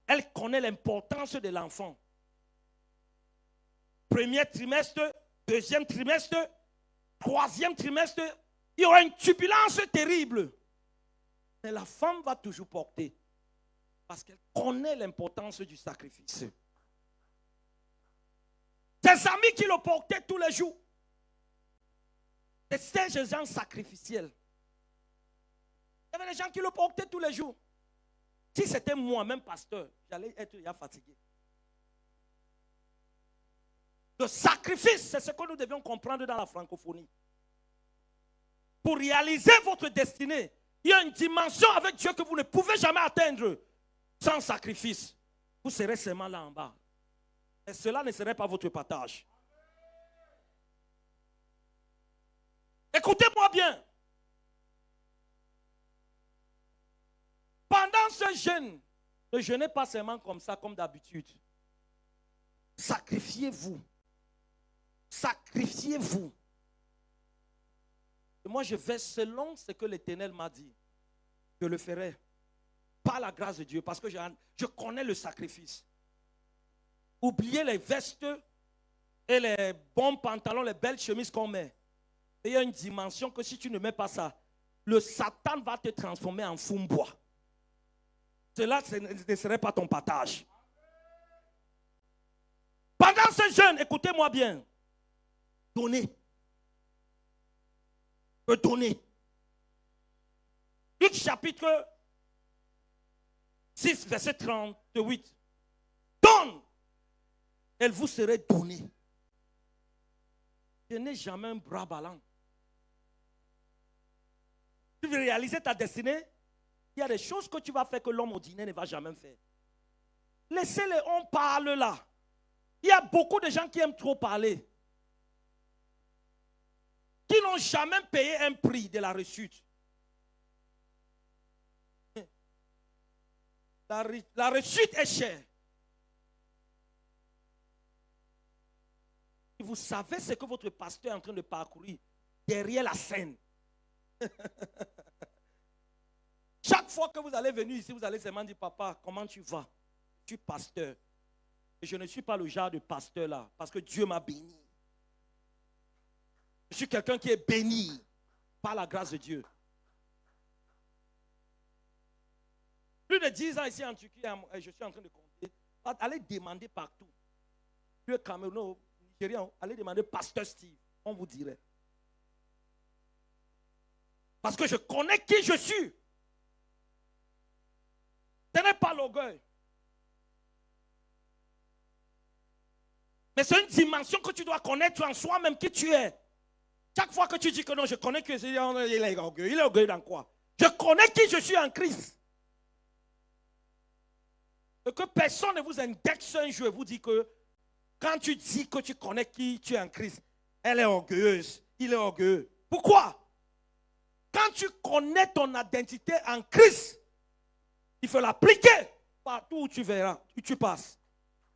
Elle connaît l'importance de l'enfant. Premier trimestre, deuxième trimestre, troisième trimestre, il y aura une turbulence terrible. Mais la femme va toujours porter parce qu'elle connaît l'importance du sacrifice. Ses amis qui le portaient tous les jours, c'était des gens sacrificiels. Il y avait des gens qui le portaient tous les jours. Si c'était moi-même pasteur, j'allais être déjà fatigué. Le sacrifice, c'est ce que nous devions comprendre dans la francophonie. Pour réaliser votre destinée, il y a une dimension avec Dieu que vous ne pouvez jamais atteindre sans sacrifice. Vous serez seulement là en bas. Et cela ne serait pas votre partage. Écoutez-moi bien. Pendant ce jeûne, ne jeûnez pas seulement comme ça, comme d'habitude. Sacrifiez-vous. Sacrifiez-vous. Et moi, je vais selon ce que l'Éternel m'a dit. Je le ferai. Par la grâce de Dieu, parce que je connais le sacrifice. Oubliez les vestes et les bons pantalons, les belles chemises qu'on met. Et il y a une dimension que si tu ne mets pas ça, le Satan va te transformer en fumbois. Cela ne serait pas ton partage. Pendant ce jeûne, écoutez-moi bien. Donnez. Donnez. Luc chapitre 6, verset 38. Donne. Elle vous serait donnée. Je n'ai jamais un bras ballant. Tu veux réaliser ta destinée? Il y a des choses que tu vas faire que l'homme ordinaire ne va jamais faire. Laissez-les, on parle là. Il y a beaucoup de gens qui aiment trop parler. Qui n'ont jamais payé un prix de la réussite. La réussite est chère. Et vous savez ce que votre pasteur est en train de parcourir derrière la scène. Chaque fois que vous allez venir ici, vous allez seulement dire, papa, comment tu vas? Je suis pasteur. Et je ne suis pas le genre de pasteur là, parce que Dieu m'a béni. Je suis quelqu'un qui est béni par la grâce de Dieu. Plus de 10 ans ici en Turquie, je suis en train de compter. Allez demander partout. Le Cameroun, Nigérian, allez demander pasteur Steve. On vous dirait. Parce que je connais qui je suis. Ce n'est pas l'orgueil. Mais c'est une dimension que tu dois connaître en soi-même qui tu es. Chaque fois que tu dis que non, je connais que il est orgueilleux. Il est orgueilleux dans quoi? Je connais qui je suis en Christ. Et que personne ne vous indexe un jour et vous dit que quand tu dis que tu connais qui tu es en Christ, elle est orgueilleuse, il est orgueilleux. Pourquoi? Quand tu connais ton identité en Christ, il faut l'appliquer partout où tu verras, où tu passes.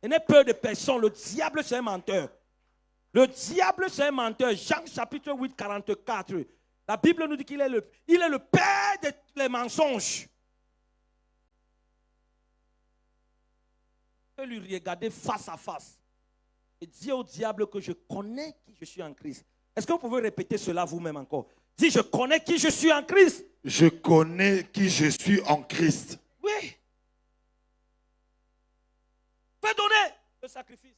Et n'aie peur de personne. Le diable, c'est un menteur. Le diable, c'est un menteur. Jean chapitre 8, 44. La Bible nous dit qu'il est le père des mensonges. Je peux lui regarder face à face et dire au diable que je connais qui je suis en Christ. Est-ce que vous pouvez répéter cela vous-même encore? Dis, je connais qui je suis en Christ.
Je connais qui je suis en Christ.
Oui. Fais donner le sacrifice.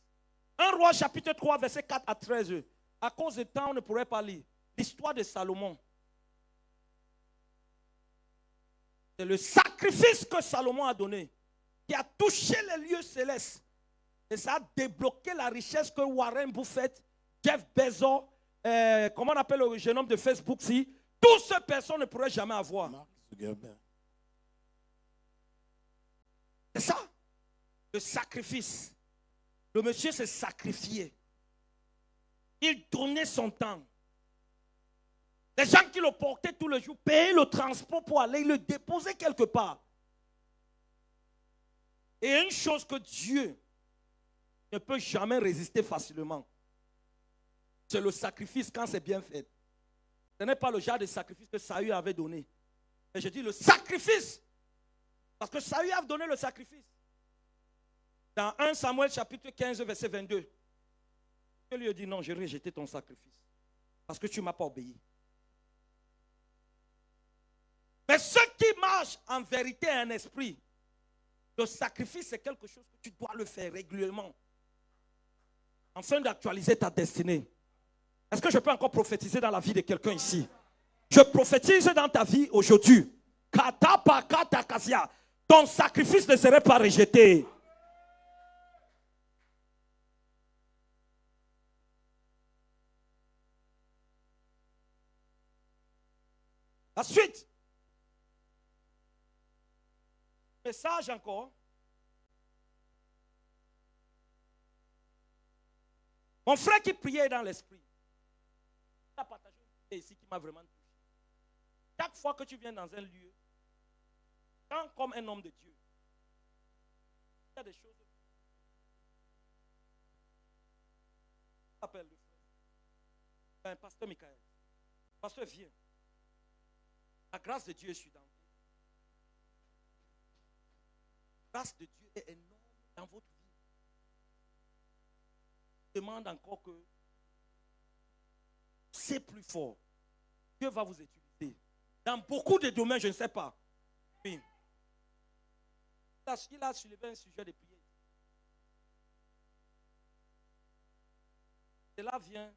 1 Roi chapitre 3, verset 4 à 13. À cause de temps, on ne pourrait pas lire. L'histoire de Salomon. C'est le sacrifice que Salomon a donné qui a touché les lieux célestes. Et ça a débloqué la richesse que Warren Buffett, Jeff Bezos, comment on appelle le jeune homme de Facebook, si toutes ces personnes ne pourraient jamais avoir. C'est ça, le sacrifice. Le monsieur s'est sacrifié. Il donnait son temps. Les gens qui le portaient tous les jours payaient le transport pour aller le déposer quelque part. Et une chose que Dieu ne peut jamais résister facilement, c'est le sacrifice quand c'est bien fait. Ce n'est pas le genre de sacrifice que Saül avait donné. Mais je dis le sacrifice. Parce que Saül a donné le sacrifice. Dans 1 Samuel chapitre 15 verset 22. Dieu lui a dit non, j'ai rejeté ton sacrifice. Parce que tu ne m'as pas obéi. Mais ceux qui marchent en vérité et en esprit, le sacrifice c'est quelque chose que tu dois le faire régulièrement. Afin d'actualiser ta destinée. Est-ce que je peux encore prophétiser dans la vie de quelqu'un ici? Je prophétise dans ta vie aujourd'hui. Ton sacrifice ne serait pas rejeté. La suite. Message encore. Mon frère qui priait dans l'esprit. Il a partagé une idée ici qui m'a vraiment touché. Chaque fois que tu viens dans un lieu, quand comme un homme de Dieu, il y a des choses. Appelle le frère. Pasteur Michael. Pasteur, viens. La grâce de Dieu est sur vous. La grâce de Dieu est énorme dans votre vie. Je demande encore que c'est plus fort. Dieu va vous utiliser. Dans beaucoup de domaines, je ne sais pas. Oui. Il a soulevé un sujet de prière. Cela vient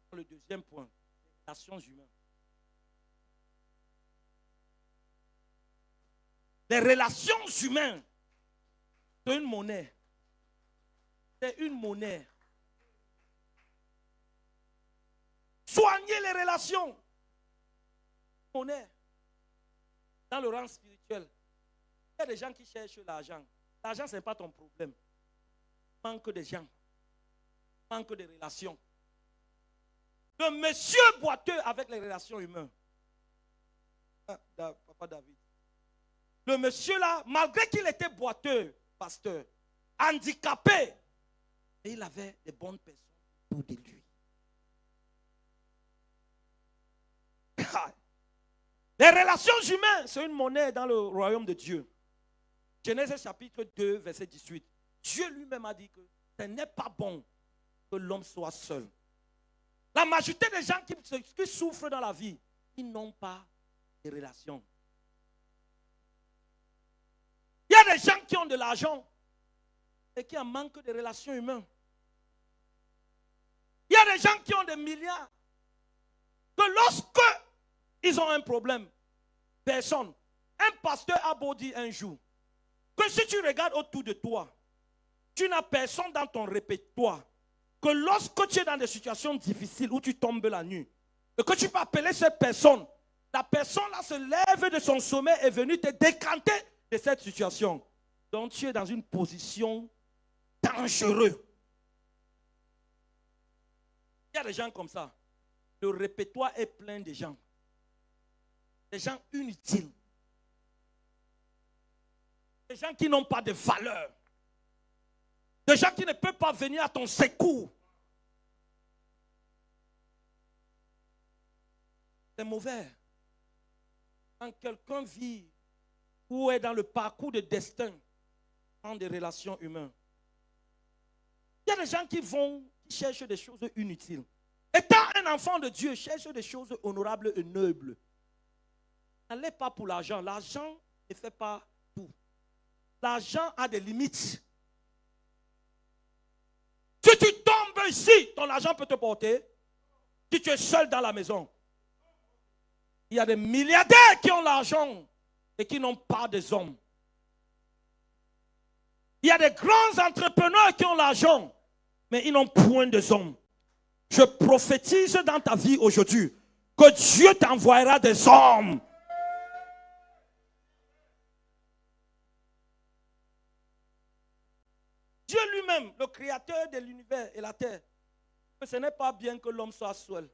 dans le deuxième point, les relations humaines. Les relations humaines, c'est une monnaie. C'est une monnaie. Soignez les relations. Monnaie. Dans le rang spirituel, il y a des gens qui cherchent l'argent. L'argent, ce n'est pas ton problème. Manque de gens. Manque de relations. Le monsieur boiteux avec les relations humaines. Papa David. Le monsieur là, malgré qu'il était boiteux, pasteur, handicapé, et il avait de bonnes personnes autour de lui. Les relations humaines, c'est une monnaie dans le royaume de Dieu. Genèse chapitre 2, verset 18. Dieu lui-même a dit que ce n'est pas bon que l'homme soit seul. La majorité des gens qui souffrent dans la vie, ils n'ont pas de relations. Il y a des gens qui ont de l'argent et qui en manquent de relations humaines. Il y a des gens qui ont des milliards que lorsque ils ont un problème. Personne. Un pasteur a beau dire un jour que si tu regardes autour de toi, tu n'as personne dans ton répertoire. Que lorsque tu es dans des situations difficiles où tu tombes la nuit, et que tu peux appeler cette personne, la personne là se lève de son sommeil et est venue te décanter de cette situation. Donc tu es dans une position dangereuse. Il y a des gens comme ça. Le répertoire est plein de gens. Des gens inutiles. Des gens qui n'ont pas de valeur. Des gens qui ne peuvent pas venir à ton secours. C'est mauvais. Quand quelqu'un vit ou est dans le parcours de destin dans des relations humaines, il y a des gens qui cherchent des choses inutiles. Étant un enfant de Dieu, cherche des choses honorables et nobles. N'allez pas pour l'argent. L'argent ne fait pas tout. L'argent a des limites. Si tu tombes ici, ton argent peut te porter. Si tu es seul dans la maison. Il y a des milliardaires qui ont l'argent et qui n'ont pas des hommes. Il y a des grands entrepreneurs qui ont l'argent, mais ils n'ont point de hommes. Je prophétise dans ta vie aujourd'hui que Dieu t'envoiera des hommes. Dieu lui-même, le créateur de l'univers et la terre, ce n'est pas bien que l'homme soit seul.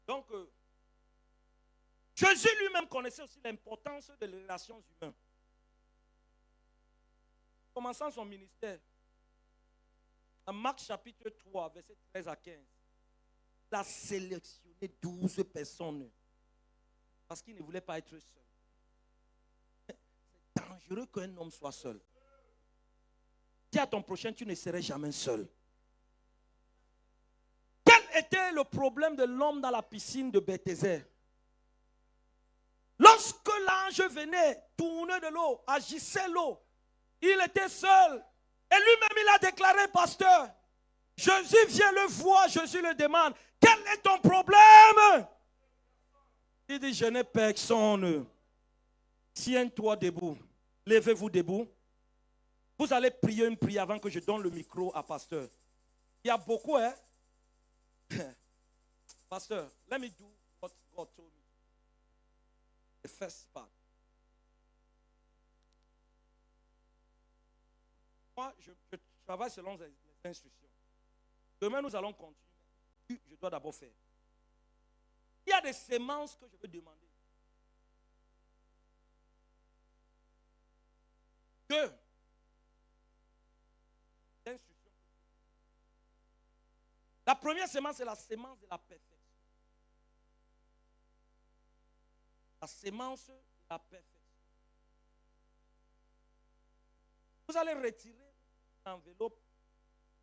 Donc, Jésus lui-même connaissait aussi l'importance des relations humaines. Commençant son ministère, en Marc chapitre 3, verset 13 à 15, il a sélectionné 12 personnes parce qu'il ne voulait pas être seul. C'est dangereux qu'un homme soit seul. Dis à ton prochain, tu ne serais jamais seul. Quel était le problème de l'homme dans la piscine de Bethesda? Lorsque l'ange venait tourner de l'eau, agissait l'eau, il était seul. Et lui-même, il a déclaré, pasteur, Jésus vient le voir, Jésus le demande, quel est ton problème? Il dit, je n'ai personne. Tiens-toi debout. Levez-vous debout. Vous allez prier une prière avant que je donne le micro à pasteur. Il y a beaucoup, hein? Pastor, let me do what God told me. The first part. Moi, je travaille selon les instructions. Demain, nous allons continuer. Je dois d'abord faire. Il y a des semences que je veux demander. 2. La première semence, c'est la semence de la perfection. La semence de la perfection. Vous allez retirer une enveloppe.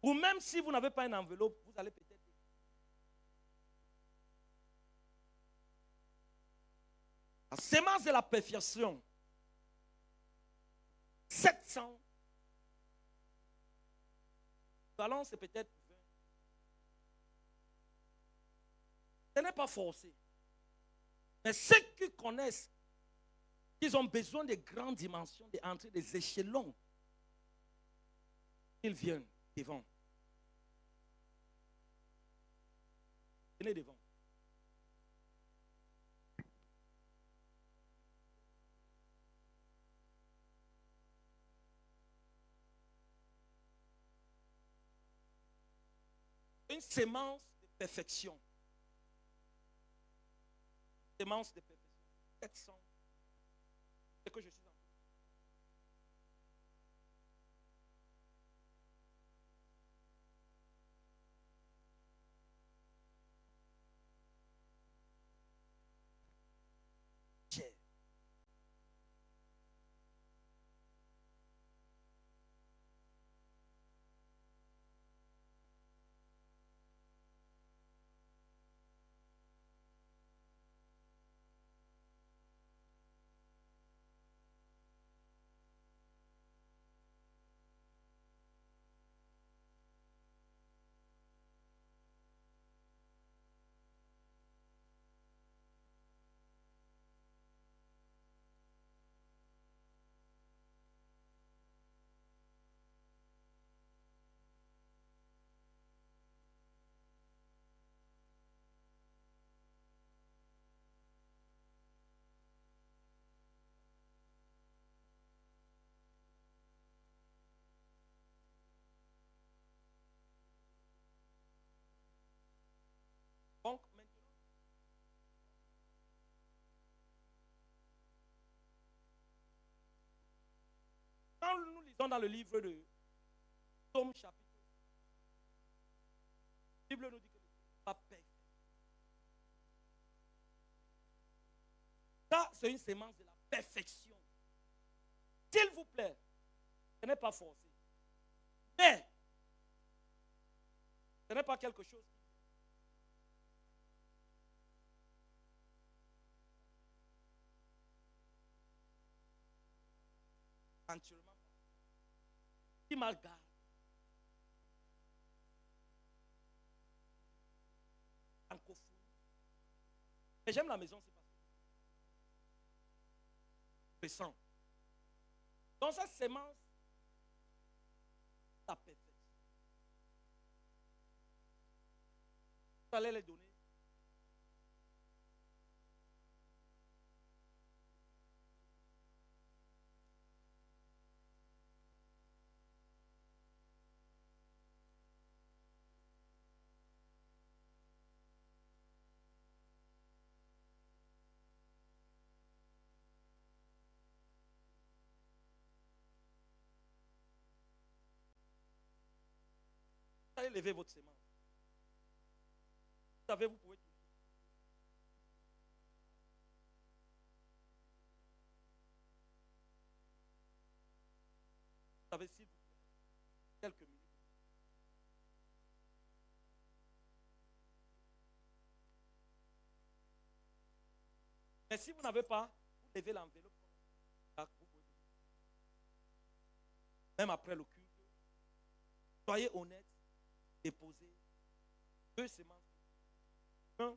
Ou même si vous n'avez pas une enveloppe, vous allez peut-être... La semence de la perfection. 700. Ballon, c'est peut-être 20. Ce n'est pas forcé. Mais ceux qui connaissent, ils ont besoin de grandes dimensions, d'entrer des échelons. Ils viennent devant. Venez devant. Une sémence de perfection. Sémence de perfection. 700. C'est que je suis en train. Lisons dans le livre de Psaume chapitre. La Bible nous dit que Dieu va paix. Ça, c'est une sémence de la perfection. S'il vous plaît, ce n'est pas forcé. Mais, ce n'est pas quelque chose. Naturellement, qui mal garde. Mais j'aime la maison, c'est parce que je sens. Donc cette sémence, la perfection. Vous allez les donner. Vous allez lever votre sémence. Vous savez, vous pouvez. Vous savez, s'il vous plaît, quelques minutes. Mais si vous n'avez pas, vous levez l'enveloppe. Même après le culte, soyez honnête. Déposer 2 semences. 1.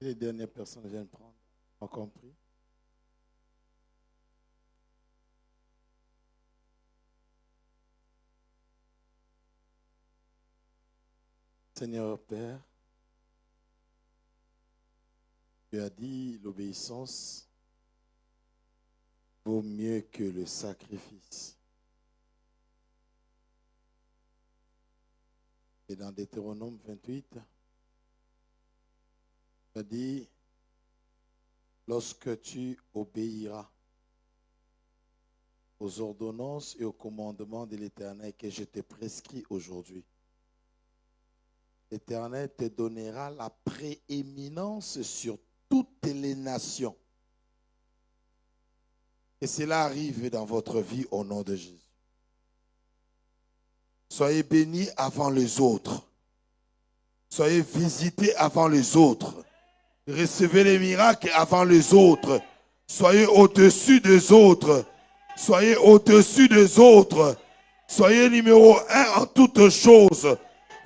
Les dernières personnes viennent prendre. Ont compris? Seigneur Père, tu as dit l'obéissance vaut mieux que le sacrifice. Et dans Deutéronome 28, tu as dit, lorsque tu obéiras aux ordonnances et aux commandements de l'Éternel que je te prescris aujourd'hui, l'Éternel te donnera la prééminence sur toutes les nations. Et cela arrive dans votre vie au nom de Jésus. Soyez bénis avant les autres. Soyez visités avant les autres. Recevez les miracles avant les autres. Soyez au-dessus des autres. Soyez au-dessus des autres. Soyez numéro 1 en toutes choses.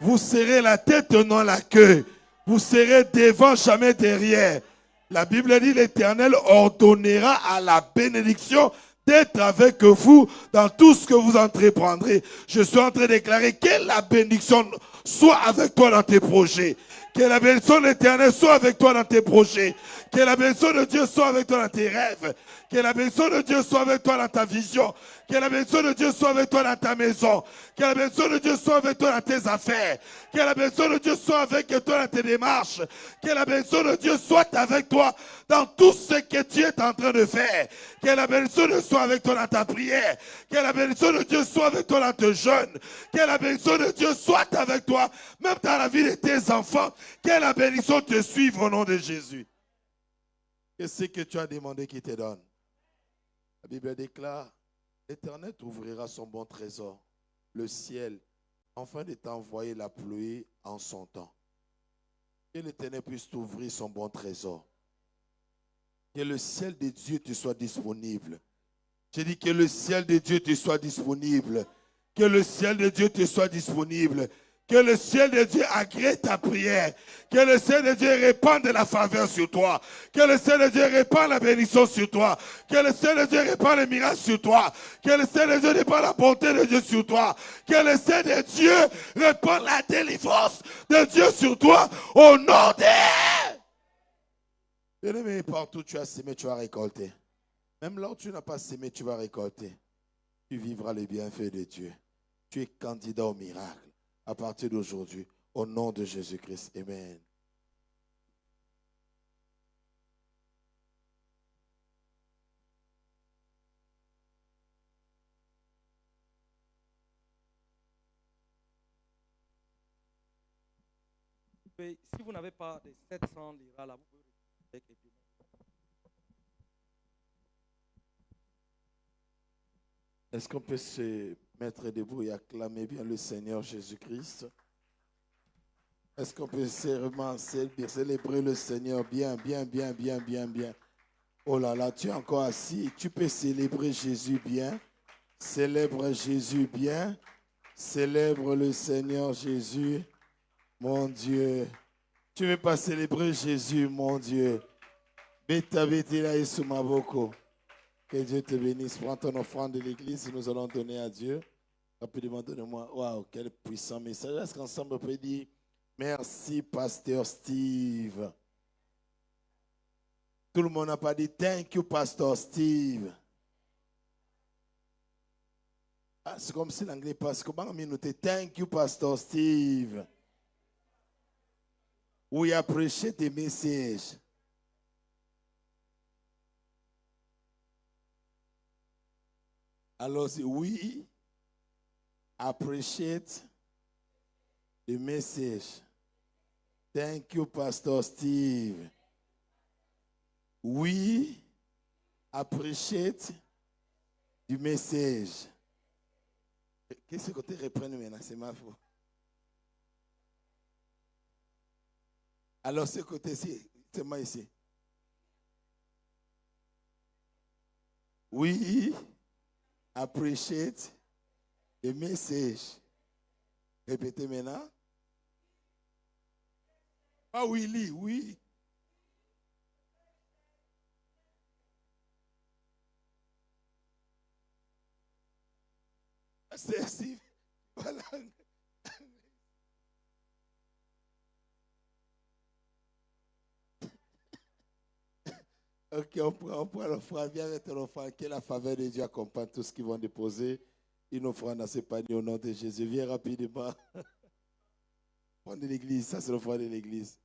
Vous serez la tête, non la queue. Vous serez devant, jamais derrière. La Bible dit, l'Éternel ordonnera à la bénédiction d'être avec vous dans tout ce que vous entreprendrez. Je suis en train de déclarer que la bénédiction soit avec toi dans tes projets. Que la bénédiction de l'Éternel soit avec toi dans tes projets. Que la bénédiction de Dieu soit avec toi dans tes rêves. Que la bénédiction de Dieu soit avec toi dans ta vision. Que la bénédiction de Dieu soit avec toi dans ta maison. Que la bénédiction de Dieu soit avec toi dans tes affaires. Que la bénédiction de Dieu soit avec toi dans tes démarches. Que la bénédiction de Dieu soit avec toi dans tout ce que tu es en train de faire. Que la bénédiction de Dieu soit avec toi dans ta prière. Que la bénédiction de Dieu soit avec toi dans tes jeûnes. Que la bénédiction de Dieu soit avec toi, même dans la vie de tes enfants. Que la bénédiction te suive au nom de Jésus. Qu'est-ce que tu as demandé qu'il te donne? La Bible déclare, l'Éternel t'ouvrira son bon trésor, le ciel, afin de t'envoyer la pluie en son temps. Que l'Éternel puisse t'ouvrir son bon trésor. Que le ciel de Dieu te soit disponible. J'ai dit que le ciel de Dieu te soit disponible. Que le ciel de Dieu te soit disponible. Que le ciel de Dieu agrée ta prière. Que le ciel de Dieu répande la faveur sur toi. Que le ciel de Dieu répande la bénédiction sur toi. Que le ciel de Dieu répande les miracles sur toi. Que le ciel de Dieu répande la bonté de Dieu sur toi. Que le ciel de Dieu répande la délivrance de Dieu sur toi. Au nom de... Bien-aimé, partout où tu as semé, tu vas récolter. Même là où tu n'as pas semé, tu vas récolter. Tu vivras les bienfaits de Dieu. Tu es candidat au miracle. À partir d'aujourd'hui, au nom de Jésus-Christ. Amen.
Si vous n'avez pas de 700 liras là, vous pouvez avec les paiements.
Est-ce qu'on peut se mettre debout et acclamer bien le Seigneur Jésus-Christ? Est-ce qu'on peut sérieusement célébrer le Seigneur bien? Oh là là, tu es encore assis. Tu peux célébrer Jésus bien. Célèbre Jésus bien. Célèbre le Seigneur Jésus. Mon Dieu. Tu ne veux pas célébrer Jésus, mon Dieu. Beta betela Yesu maboko. Que Dieu te bénisse. Prends ton offrande de l'église et nous allons donner à Dieu. Rapidement, donne-moi. Waouh, quel puissant message. Est-ce qu'ensemble on peut dire merci, Pasteur Steve? Tout le monde n'a pas dit thank you, Pasteur Steve. Ah, c'est comme si l'anglais passe. Comment on note thank you, Pasteur Steve? We appreciate the message. Alors, we appreciate the message. Thank you, Pastor Steve. We appreciate the message. Qu'est-ce que tu reprends maintenant? C'est ma faute. Alors, ce côté-ci, c'est moi ici. We appreciate the message. Répétez maintenant. Pas Willy, oui. C'est ainsi. Voilà. Ok, on prend l'offrande. Viens avec l'offrande. Que la faveur de Dieu accompagne tous qui vont déposer une offrande dans ce panier au nom de Jésus. Viens rapidement. Offrande de l'église. Ça, c'est l'offrande de l'église.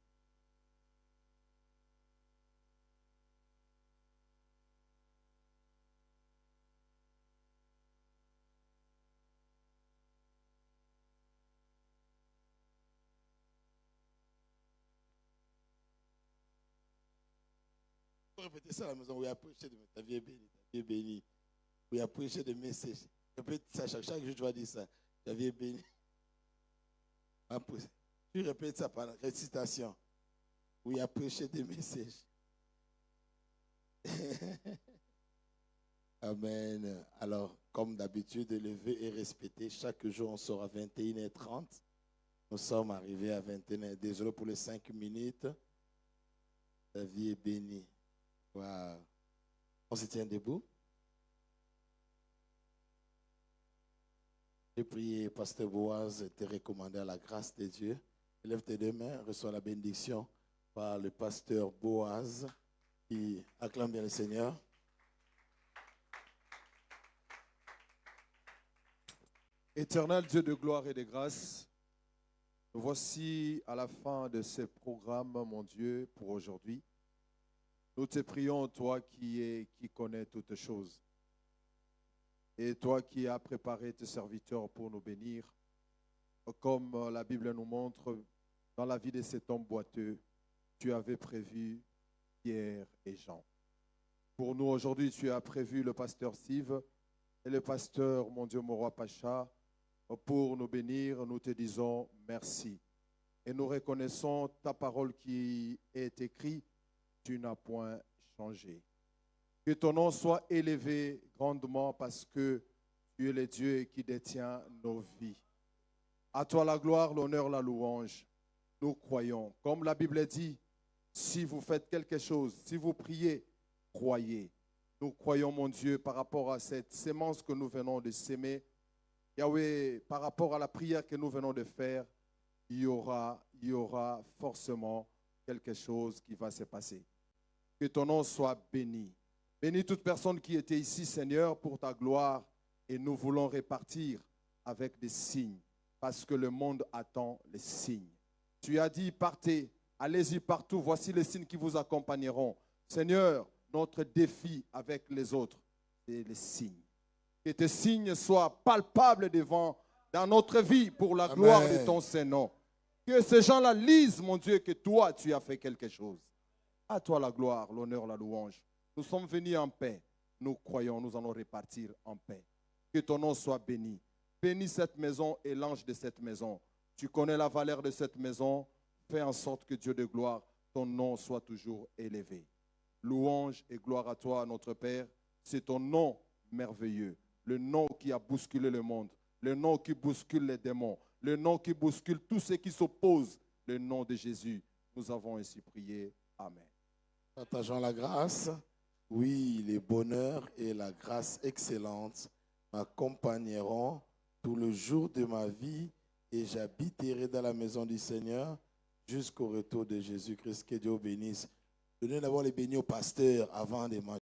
Répétez ça à la maison. Oui, apprêcher de ta vie est bénie. Ta vie est bénie. Oui, apprêcher de messages. Répète ça chaque jour, tu vas dire ça. Ta vie est bénie. Tu répètes ça par la récitation. Oui, apprêcher des messages. Amen. Alors, comme d'habitude, lever et respecter. Chaque jour, on sort à 21h30. Nous sommes arrivés à 21h. Désolé pour les 5 minutes. Ta vie est bénie. Wow. On se tient debout. J'ai prié, Pasteur Boaz, te recommander à la grâce de Dieu. Lève tes deux mains, reçois la bénédiction par le pasteur Boaz qui acclame bien le Seigneur.
Éternel Dieu de gloire et de grâce, nous voici à la fin de ce programme, mon Dieu, pour aujourd'hui. Nous te prions, toi qui connais toutes choses, et toi qui as préparé tes serviteurs pour nous bénir, comme la Bible nous montre, dans la vie de cet homme boiteux, tu avais prévu Pierre et Jean. Pour nous aujourd'hui, tu as prévu le pasteur Steve et le pasteur, mon Dieu, mon roi Pacha, pour nous bénir. Nous te disons merci. Et nous reconnaissons ta parole qui est écrite, tu n'as point changé. Que ton nom soit élevé grandement parce que tu es le Dieu qui détient nos vies. À toi la gloire, l'honneur, la louange. Nous croyons. Comme la Bible dit, si vous faites quelque chose, si vous priez, croyez. Nous croyons, mon Dieu, par rapport à cette sémence que nous venons de s'aimer. Yahweh, par rapport à la prière que nous venons de faire, il y aura forcément quelque chose qui va se passer. Que ton nom soit béni. Bénis toute personne qui était ici, Seigneur, pour ta gloire. Et nous voulons repartir avec des signes, parce que le monde attend les signes. Tu as dit, partez, allez-y partout, voici les signes qui vous accompagneront. Seigneur, notre défi avec les autres, c'est les signes. Que tes signes soient palpables dans notre vie pour la gloire de ton Saint-Nom. Que ces gens-là lisent, mon Dieu, que toi, tu as fait quelque chose. À toi la gloire, l'honneur, la louange. Nous sommes venus en paix. Nous croyons, nous allons repartir en paix. Que ton nom soit béni. Bénis cette maison et l'ange de cette maison. Tu connais la valeur de cette maison. Fais en sorte que Dieu de gloire, ton nom soit toujours élevé. Louange et gloire à toi, notre Père. C'est ton nom merveilleux. Le nom qui a bousculé le monde. Le nom qui bouscule les démons. Le nom qui bouscule tous ceux qui s'opposent. Le nom de Jésus. Nous avons ainsi prié. Amen.
Partageons la grâce. Oui, les bonheurs et la grâce excellente m'accompagneront tout le jour de ma vie et j'habiterai dans la maison du Seigneur jusqu'au retour de Jésus-Christ. Que Dieu bénisse. Donnez d'abord les bénis au pasteur avant de manger.